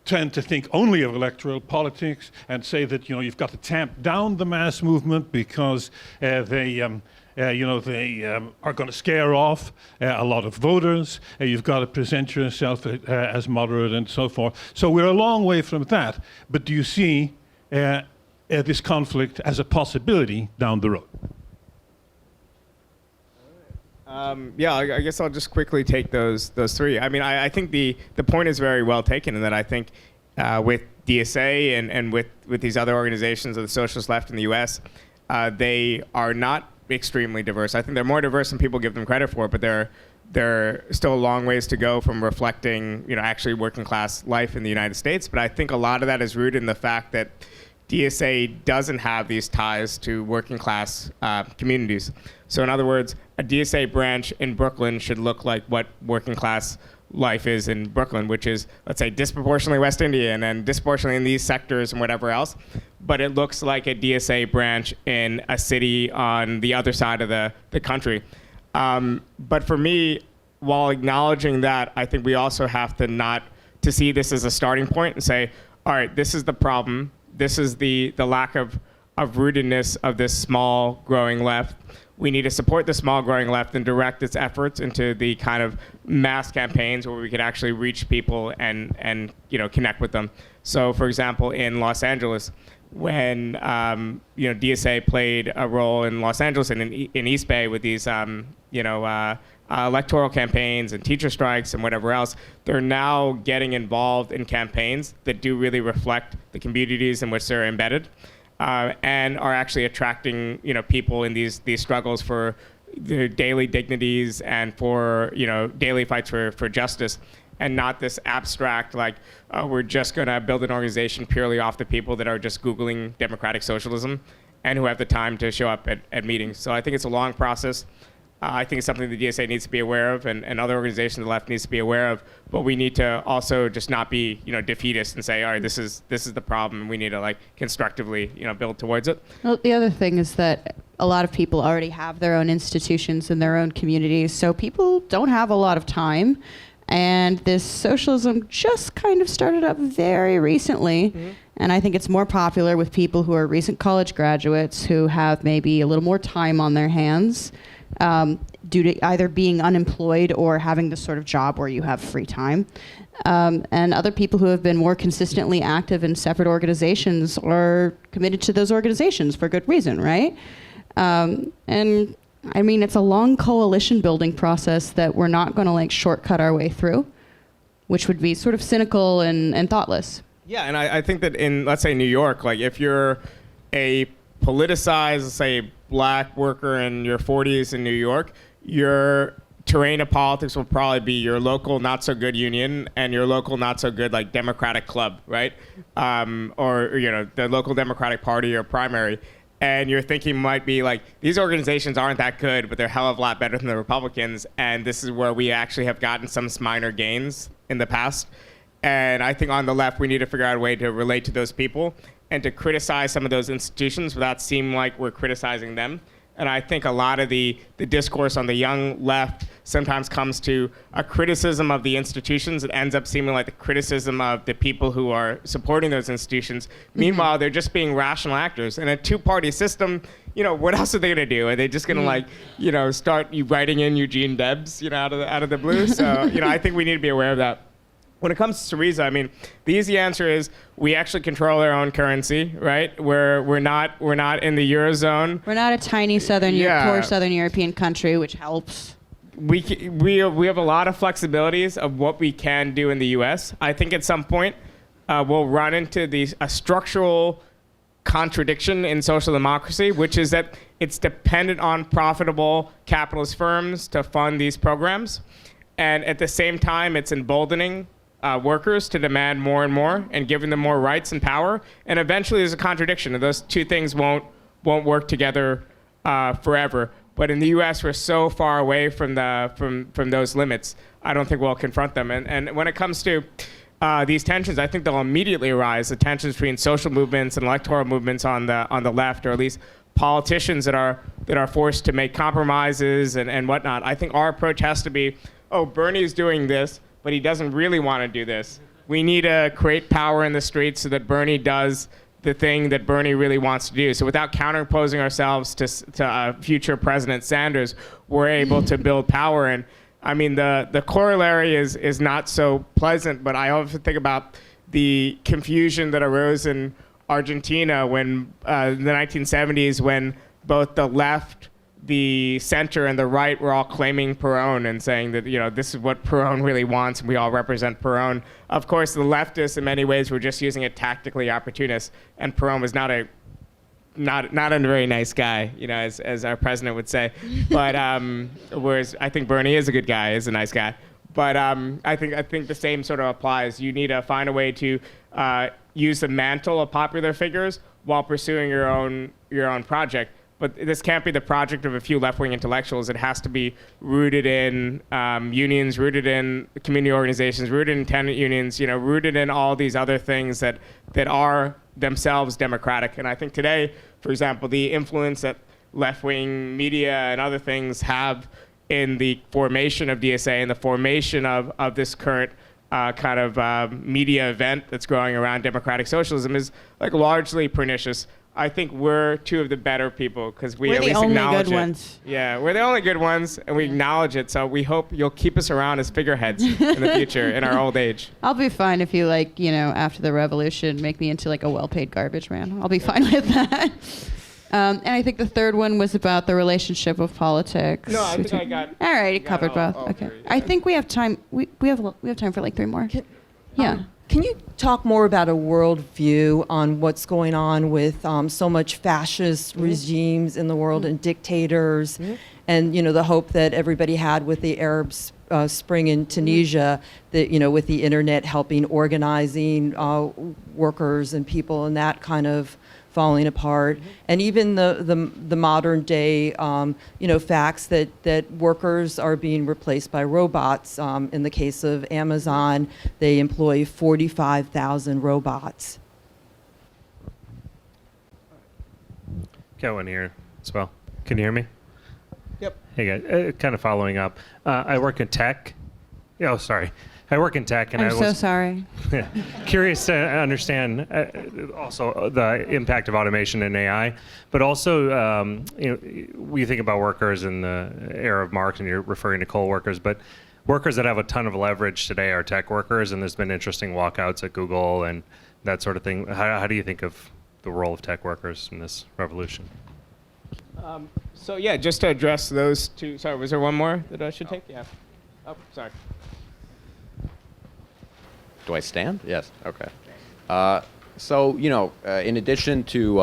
tend to think only of electoral politics and say that you've got to tamp down the mass movement because they are going to scare off a lot of voters. You've got to present yourself as moderate and so forth. So we're a long way from that. But do you see this conflict as a possibility down the road? I guess I'll just quickly take those three. I mean, I think the point is very well taken in that I think with DSA and with these other organizations of the socialist left in the U.S., they are not extremely diverse. I think they're more diverse than people give them credit for, but they're still a long ways to go from reflecting, actually working class life in the United States. But I think a lot of that is rooted in the fact that DSA doesn't have these ties to working class communities. So in other words, a DSA branch in Brooklyn should look like what working class life is in Brooklyn, which is, let's say, disproportionately West Indian and disproportionately in these sectors and whatever else. But it looks like a DSA branch in a city on the other side of the country. But for me, while acknowledging that, I think we also have to see this as a starting point and say, all right, this is the problem. This is the lack of rootedness of this small growing left. We need to support the small growing left and direct its efforts into the kind of mass campaigns where we could actually reach people and connect with them. So, for example, in Los Angeles, when DSA played a role in Los Angeles and in East Bay with these electoral campaigns and teacher strikes and whatever else, they're now getting involved in campaigns that do really reflect the communities in which they're embedded. And are actually attracting, people in these struggles for their daily dignities and for, daily fights for justice, and not this abstract, like, we're just going to build an organization purely off the people that are just Googling democratic socialism and who have the time to show up at meetings. So I think it's a long process. I think it's something the DSA needs to be aware of, and other organizations on the left needs to be aware of. But we need to also just not be, defeatist and say, all right, this is the problem. We need to constructively, build towards it. Well, the other thing is that a lot of people already have their own institutions and their own communities, so people don't have a lot of time. And this socialism just kind of started up very recently. Mm-hmm. And I think it's more popular with people who are recent college graduates who have maybe a little more time on their hands. Due to either being unemployed or having this sort of job where you have free time. And other people who have been more consistently active in separate organizations are committed to those organizations for good reason, right? And I mean, it's a long coalition building process that we're not going to shortcut our way through, which would be sort of cynical and thoughtless. Yeah, and I think that in, let's say, New York, if you're a politicized, let's say, black worker in your 40s in New York, your terrain of politics will probably be your local not so good union and your local not so good Democratic club, right? Or the local Democratic Party or primary. And your thinking might be these organizations aren't that good, but they're a hell of a lot better than the Republicans. And this is where we actually have gotten some minor gains in the past. And I think on the left, we need to figure out a way to relate to those people and to criticize some of those institutions without seeming like we're criticizing them. And I think a lot of the discourse on the young left sometimes comes to a criticism of the institutions. It ends up seeming like the criticism of the people who are supporting those institutions. Mm-hmm. Meanwhile, they're just being rational actors. In a two-party system, what else are they going to do? Are they just going to start writing in Eugene Debs, out of the blue? So, I think we need to be aware of that. When it comes to Syriza, I mean, the easy answer is we actually control our own currency, right? We're not in the Eurozone. We're not a tiny poor Southern European country, which helps. We have a lot of flexibilities of what we can do in the U.S. I think at some point we'll run into a structural contradiction in social democracy, which is that it's dependent on profitable capitalist firms to fund these programs, and at the same time, it's emboldening workers to demand more and more and giving them more rights and power. And eventually there's a contradiction, and those two things won't work together forever. But in the U.S., we're so far away from those limits. I don't think we'll confront them. And when it comes to these tensions, I think they'll immediately arise, the tensions between social movements and electoral movements on the left, or at least politicians that are forced to make compromises and whatnot. I think our approach has to be, Bernie's doing this, but he doesn't really want to do this. We need to create power in the streets so that Bernie does the thing that Bernie really wants to do. So without counterposing ourselves to future President Sanders, we're able to build power. And I mean, the corollary is not so pleasant, but I often think about the confusion that arose in Argentina when in the 1970s, when both the left the center and the right were all claiming Perón and saying that, this is what Perón really wants, and we all represent Perón. Of course, the leftists, in many ways, were just using it tactically opportunist, and Perón was not a very nice guy, as our president would say. But whereas I think Bernie is a good guy, is a nice guy. But I think the same sort of applies. You need to find a way to use the mantle of popular figures while pursuing your own project. But this can't be the project of a few left-wing intellectuals. It has to be rooted in unions, rooted in community organizations, rooted in tenant unions, rooted in all these other things that are themselves democratic. And I think today, for example, the influence that left-wing media and other things have in the formation of DSA and the formation of this current kind of media event that's growing around democratic socialism is largely pernicious. I think we're two of the better people because we at least acknowledge it. We're the only good ones. Yeah, we're the only good ones, and we acknowledge it. So we hope you'll keep us around as figureheads in the future, in our old age. I'll be fine if you after the revolution, make me into a well-paid garbage man. I'll be fine with that. And I think the third one was about the relationship of politics. No, I think I got. All right, you covered both. Okay. Three, yeah. I think we have time. We have time for 3 more. Yeah. Can you talk more about a worldview on what's going on with so much fascist regimes in the world and dictators, and the hope that everybody had with the Arab Spring in Tunisia, that with the internet helping organizing workers and people and that kind of falling apart, and even the modern day facts that workers are being replaced by robots. In the case of Amazon, they employ 45,000 robots. Got one here as well. Can you hear me? Yep. Hey guys, kind of following up. I work in tech. Oh, sorry. I work in tech, and I'm so sorry. Curious to understand also the impact of automation and AI, but also we think about workers in the era of Marx, and you're referring to coal workers, but workers that have a ton of leverage today are tech workers, and there's been interesting walkouts at Google and that sort of thing. How do you think of the role of tech workers in this revolution? So yeah, just to address those two. Sorry, was there one more that I should take? Yeah. Oh, sorry. Do I stand? Yes. Okay. So, in addition to,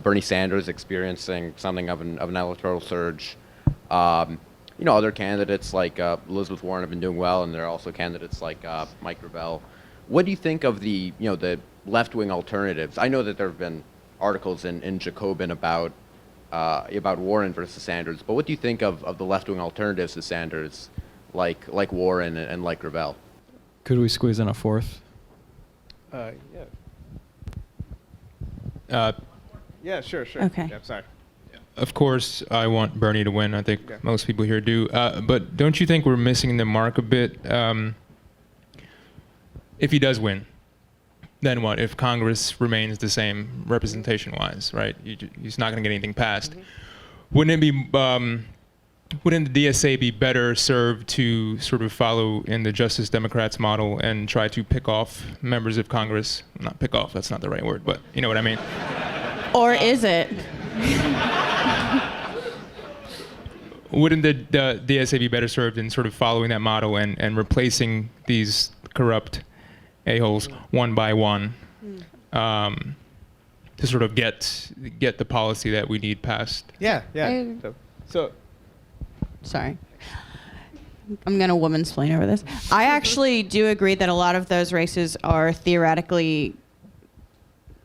Bernie Sanders experiencing something of an electoral surge, other candidates like Elizabeth Warren have been doing well, and there are also candidates like Mike Gravel. What do you think of the left-wing alternatives? I know that there have been articles in Jacobin about Warren versus Sanders, but what do you think of the left-wing alternatives to Sanders, like Warren and like Gravel? Could we squeeze in a fourth? Yeah. Yeah, sure. Okay. Yeah, sorry. Of course, I want Bernie to win. I think most people here do. But don't you think we're missing the mark a bit? If he does win, then what? If Congress remains the same representation-wise, right? He's not going to get anything passed. Wouldn't it be? Wouldn't the DSA be better served to sort of follow in the Justice Democrats model and try to pick off members of Congress? Not pick off, that's not the right word, but you know what I mean. Or is it? Wouldn't the DSA be better served in sort of following that model and replacing these corrupt a-holes one by one to sort of get the policy that we need passed? Yeah. So Sorry. I'm going to womansplain over this. I actually do agree that a lot of those races are theoretically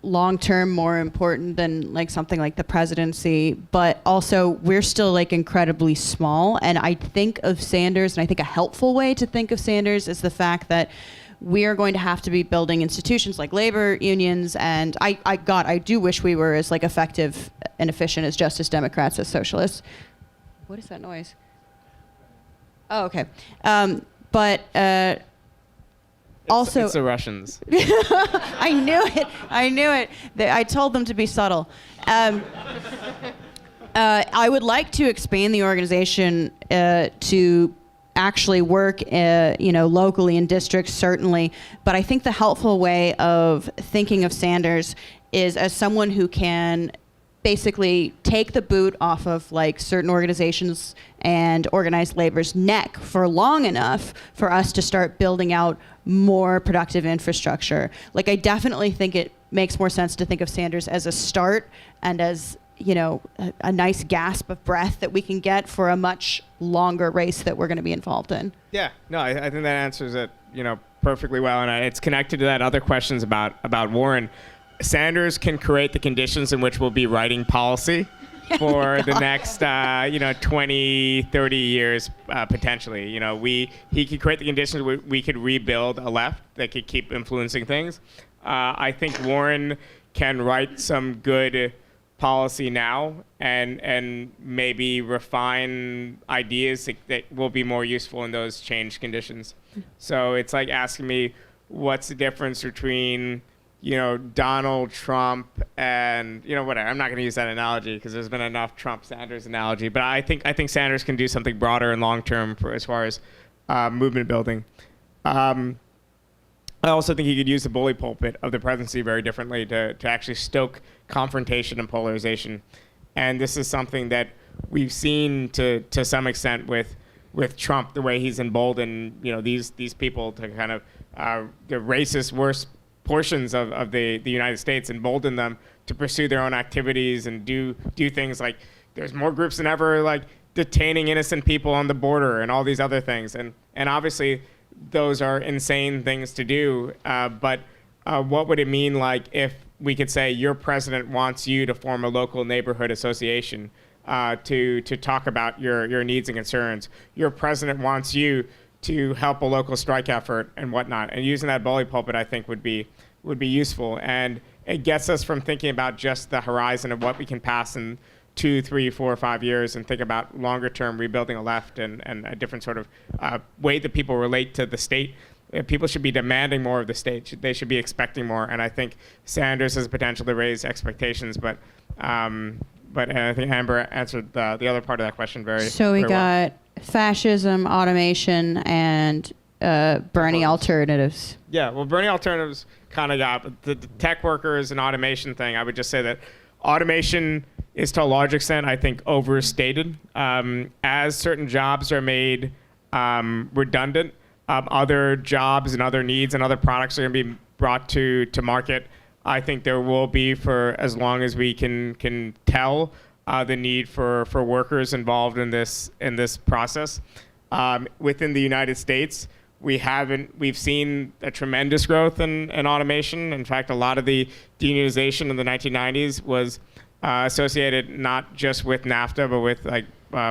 long-term more important than something like the presidency, but also we're still incredibly small. And I think of Sanders, and I think a helpful way to think of Sanders is the fact that we are going to have to be building institutions like labor unions, and I do wish we were as effective and efficient as Justice Democrats as socialists. What is that noise? Oh, okay. But also, it's the Russians. I knew it. I told them to be subtle. I would like to expand the organization to actually work, locally in districts, certainly. But I think the helpful way of thinking of Sanders is as someone who can basically take the boot off of like certain organizations and organized labor's neck for long enough for us to start building out more productive infrastructure. Like, I definitely think it makes more sense to think of Sanders as a start and as, you know, a nice gasp of breath that we can get for a much longer race that we're going to be involved in. Yeah, no, I think that answers it, you know, perfectly well, and it's connected to that other questions about Warren. Sanders can create the conditions in which we'll be writing policy for the next, 20, 30 years, potentially. You know, he could create the conditions where we could rebuild a left that could keep influencing things. I think Warren can write some good policy now and maybe refine ideas that will be more useful in those changed conditions. So it's like asking me, what's the difference between, you know, Donald Trump and, you know, whatever. I'm not going to use that analogy because there's been enough Trump-Sanders analogy. But I think Sanders can do something broader and long-term for as far as movement building. I also think he could use the bully pulpit of the presidency very differently to actually stoke confrontation and polarization. And this is something that we've seen to some extent with Trump, the way he's emboldened, you know, these people to kind of the racist worst portions of the United States, embolden them to pursue their own activities and do things like there's more groups than ever like detaining innocent people on the border and all these other things. And obviously those are insane things to do. But what would it mean like if we could say your president wants you to form a local neighborhood association to talk about your needs and concerns. Your president wants you to help a local strike effort and whatnot. And using that bully pulpit, I think, would be useful. And it gets us from thinking about just the horizon of what we can pass in 2, 3, 4, 5 years and think about longer term rebuilding a left and a different sort of way that people relate to the state. People should be demanding more of the state. They should be expecting more. And I think Sanders has the potential to raise expectations, but I think Amber answered the other part of that question very So we very well. got fascism, automation, and Bernie alternatives. Yeah, well, Bernie alternatives kind of got the tech workers and automation thing. I would just say that automation is to a large extent, I think, overstated. As certain jobs are made redundant, other jobs and other needs and other products are going to be brought to market. I think there will be, for as long as we can tell, the need for workers involved in this process. Within the United States, we've seen a tremendous growth in automation. In fact, a lot of the deunionization in the 1990s was associated not just with NAFTA, but with like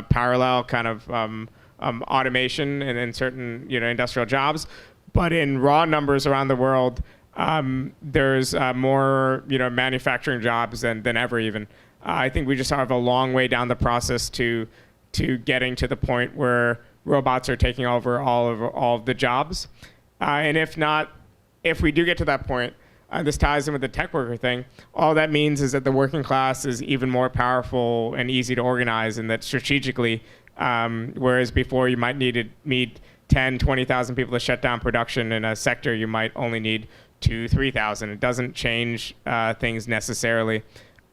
parallel kind of automation in certain industrial jobs. But in raw numbers around the world, there's more manufacturing jobs than ever even. I think we just have a long way down the process to getting to the point where robots are taking over all of the jobs. And if we do get to that point, this ties in with the tech worker thing, all that means is that the working class is even more powerful and easy to organize, and that strategically, whereas before you might need 10, 20,000 people to shut down production in a sector, you might only need 2,000, 3,000. It doesn't change things necessarily.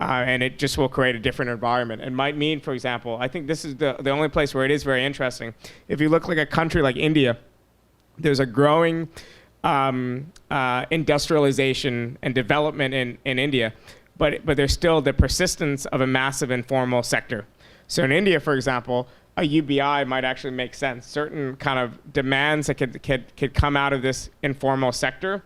And it just will create a different environment. It might mean, for example, I think this is the only place where it is very interesting. If you look like a country like India, there's a growing industrialization and development in India, but there's still the persistence of a massive informal sector. So in India, for example, a UBI might actually make sense. Certain kind of demands that could come out of this informal sector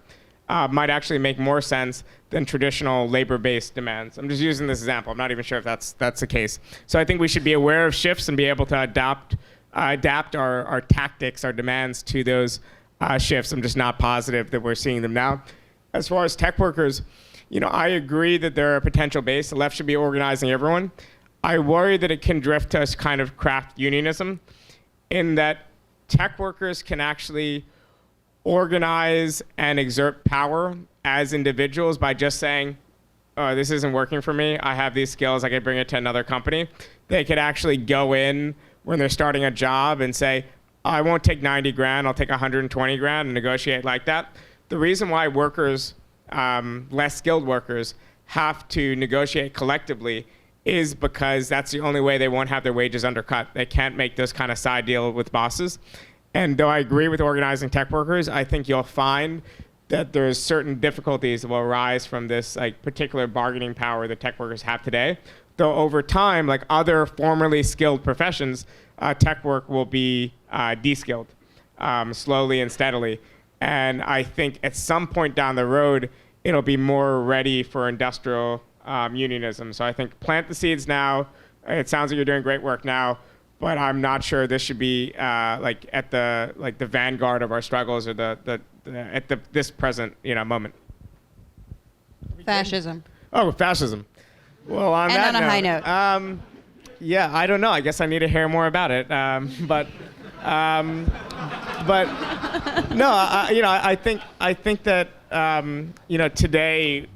might actually make more sense than traditional labor-based demands. I'm just using this example. I'm not even sure if that's the case. So I think we should be aware of shifts and be able to adapt our tactics, our demands to those shifts. I'm just not positive that we're seeing them now. As far as tech workers, I agree that they're a potential base. The left should be organizing everyone. I worry that it can drift to kind of craft unionism, in that tech workers can actually organize and exert power as individuals by just saying, oh, this isn't working for me. I have these skills. I could bring it to another company. They could actually go in when they're starting a job and say, I won't take 90 grand. I'll take 120 grand and negotiate like that. The reason why workers, less skilled workers, have to negotiate collectively is because that's the only way they won't have their wages undercut. They can't make this kind of side deal with bosses. And though I agree with organizing tech workers, I think you'll find that there's certain difficulties that will arise from this like particular bargaining power that tech workers have today. Though over time, like other formerly skilled professions, tech work will be de-skilled slowly and steadily. And I think at some point down the road, it'll be more ready for industrial unionism. So I think plant the seeds now. It sounds like you're doing great work now, but I'm not sure this should be like at the vanguard of our struggles or this present moment. Fascism. Oh, fascism. Well, on And that on a high note. Yeah, I don't know. I guess I need to hear more about it. But no, I think that today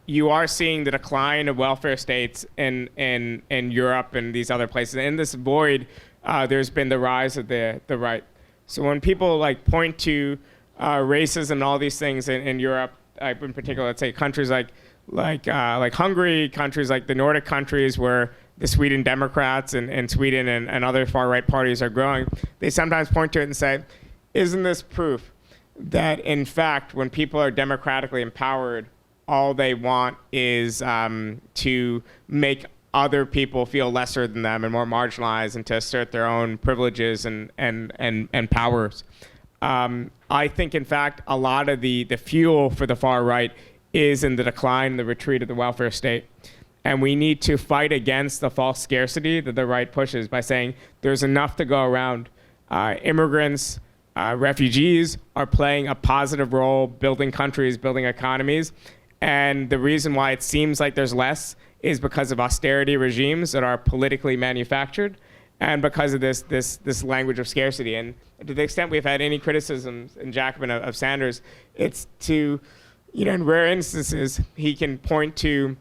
you are seeing the decline of welfare states in Europe and these other places. In this void, there's been the rise of the right. So when people like point to racism and all these things in Europe, in particular, let's say countries like Hungary, countries like the Nordic countries where the Sweden Democrats and Sweden and other far-right parties are growing, they sometimes point to it and say, isn't this proof that, in fact, when people are democratically empowered, all they want is to make other people feel lesser than them and more marginalized and to assert their own privileges and powers. I think, in fact, a lot of the fuel for the far right is in the decline and the retreat of the welfare state. And we need to fight against the false scarcity that the right pushes by saying there's enough to go around. Immigrants, refugees are playing a positive role building countries, building economies. And the reason why it seems like there's less is because of austerity regimes that are politically manufactured and because of this language of scarcity. And to the extent we've had any criticisms in Jacobin of Sanders, it's to, in rare instances, he can point to,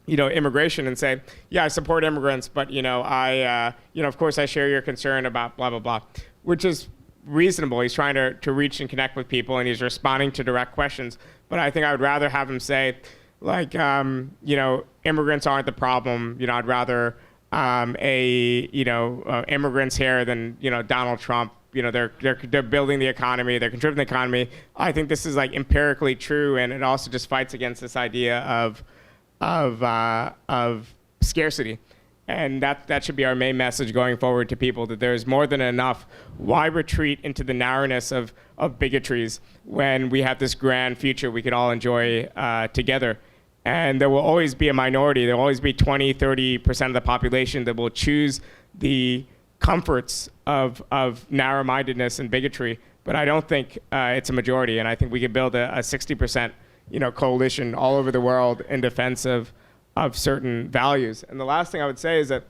immigration and say, yeah, I support immigrants, but, of course I share your concern about blah, blah, blah, which is reasonable. He's trying to reach and connect with people and he's responding to direct questions. But I think I would rather have him say, like, immigrants aren't the problem. I'd rather immigrants here than, Donald Trump. They're building the economy, they're contributing to the economy. I think this is like empirically true, and it also just fights against this idea of scarcity. And that should be our main message going forward to people, that there's more than enough. Why retreat into the narrowness of bigotries when we have this grand future we could all enjoy together? And there will always be a minority. There will always be 20, 30% of the population that will choose the comforts of narrow-mindedness and bigotry. But I don't think it's a majority. And I think we could build a 60% coalition all over the world in defense of certain values. And the last thing I would say is that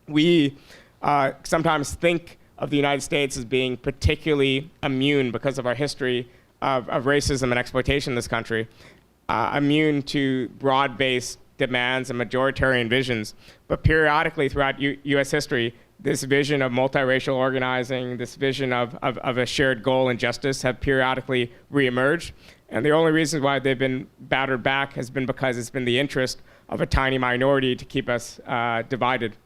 we sometimes think of the United States as being particularly immune because of our history of racism and exploitation in this country, immune to broad-based demands and majoritarian visions. But periodically throughout U.S. history, this vision of multiracial organizing, this vision of a shared goal and justice have periodically reemerged. And the only reason why they've been battered back has been because it's been the interest of a tiny minority to keep us divided.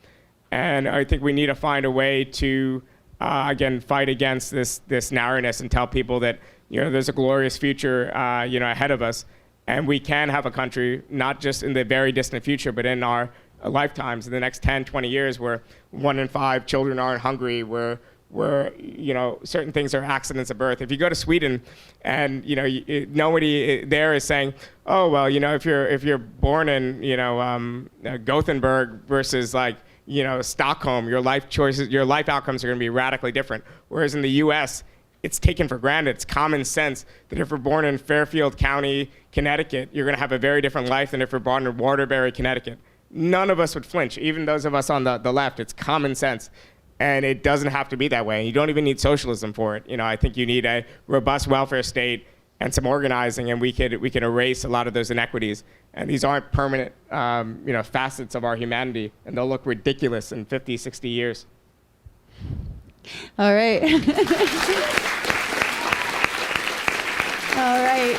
And I think we need to find a way to, again, fight against this narrowness and tell people that, there's a glorious future, ahead of us. And we can have a country, not just in the very distant future, but in our lifetimes, in the next 10, 20 years, where 1 in 5 children aren't hungry, where certain things are accidents of birth. If you go to Sweden and, nobody there is saying, oh, well, if you're born in, Gothenburg versus Stockholm, your life choices, your life outcomes are going to be radically different. Whereas in the U.S., it's taken for granted. It's common sense that if you're born in Fairfield County, Connecticut, you're going to have a very different life than if you're born in Waterbury, Connecticut. None of us would flinch, even those of us on the left. It's common sense. And it doesn't have to be that way. You don't even need socialism for it. I think you need a robust welfare state and some organizing, and we could erase a lot of those inequities. And these aren't permanent, facets of our humanity, and they'll look ridiculous in 50, 60 years. All right. All right.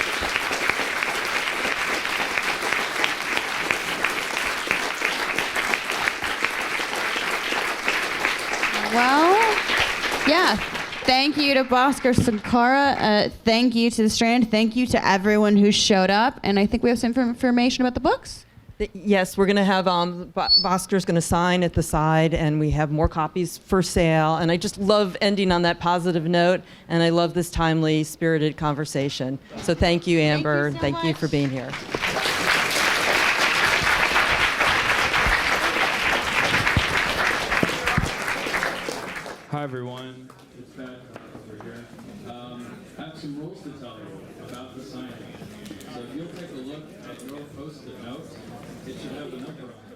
Well, yeah. Thank you to Bhaskar Sunkara. Thank you to the Strand. Thank you to everyone who showed up. And I think we have some information about the books. Yes, we're going to have Bhaskar's going to sign at the side, and we have more copies for sale. And I just love ending on that positive note, and I love this timely, spirited conversation. So thank you, Amber. Thank you for being here. Hi, everyone. It's Pat over here. I have some rules to tell you about the signing. So if you'll take a look at your post-it note, it should have the number on it.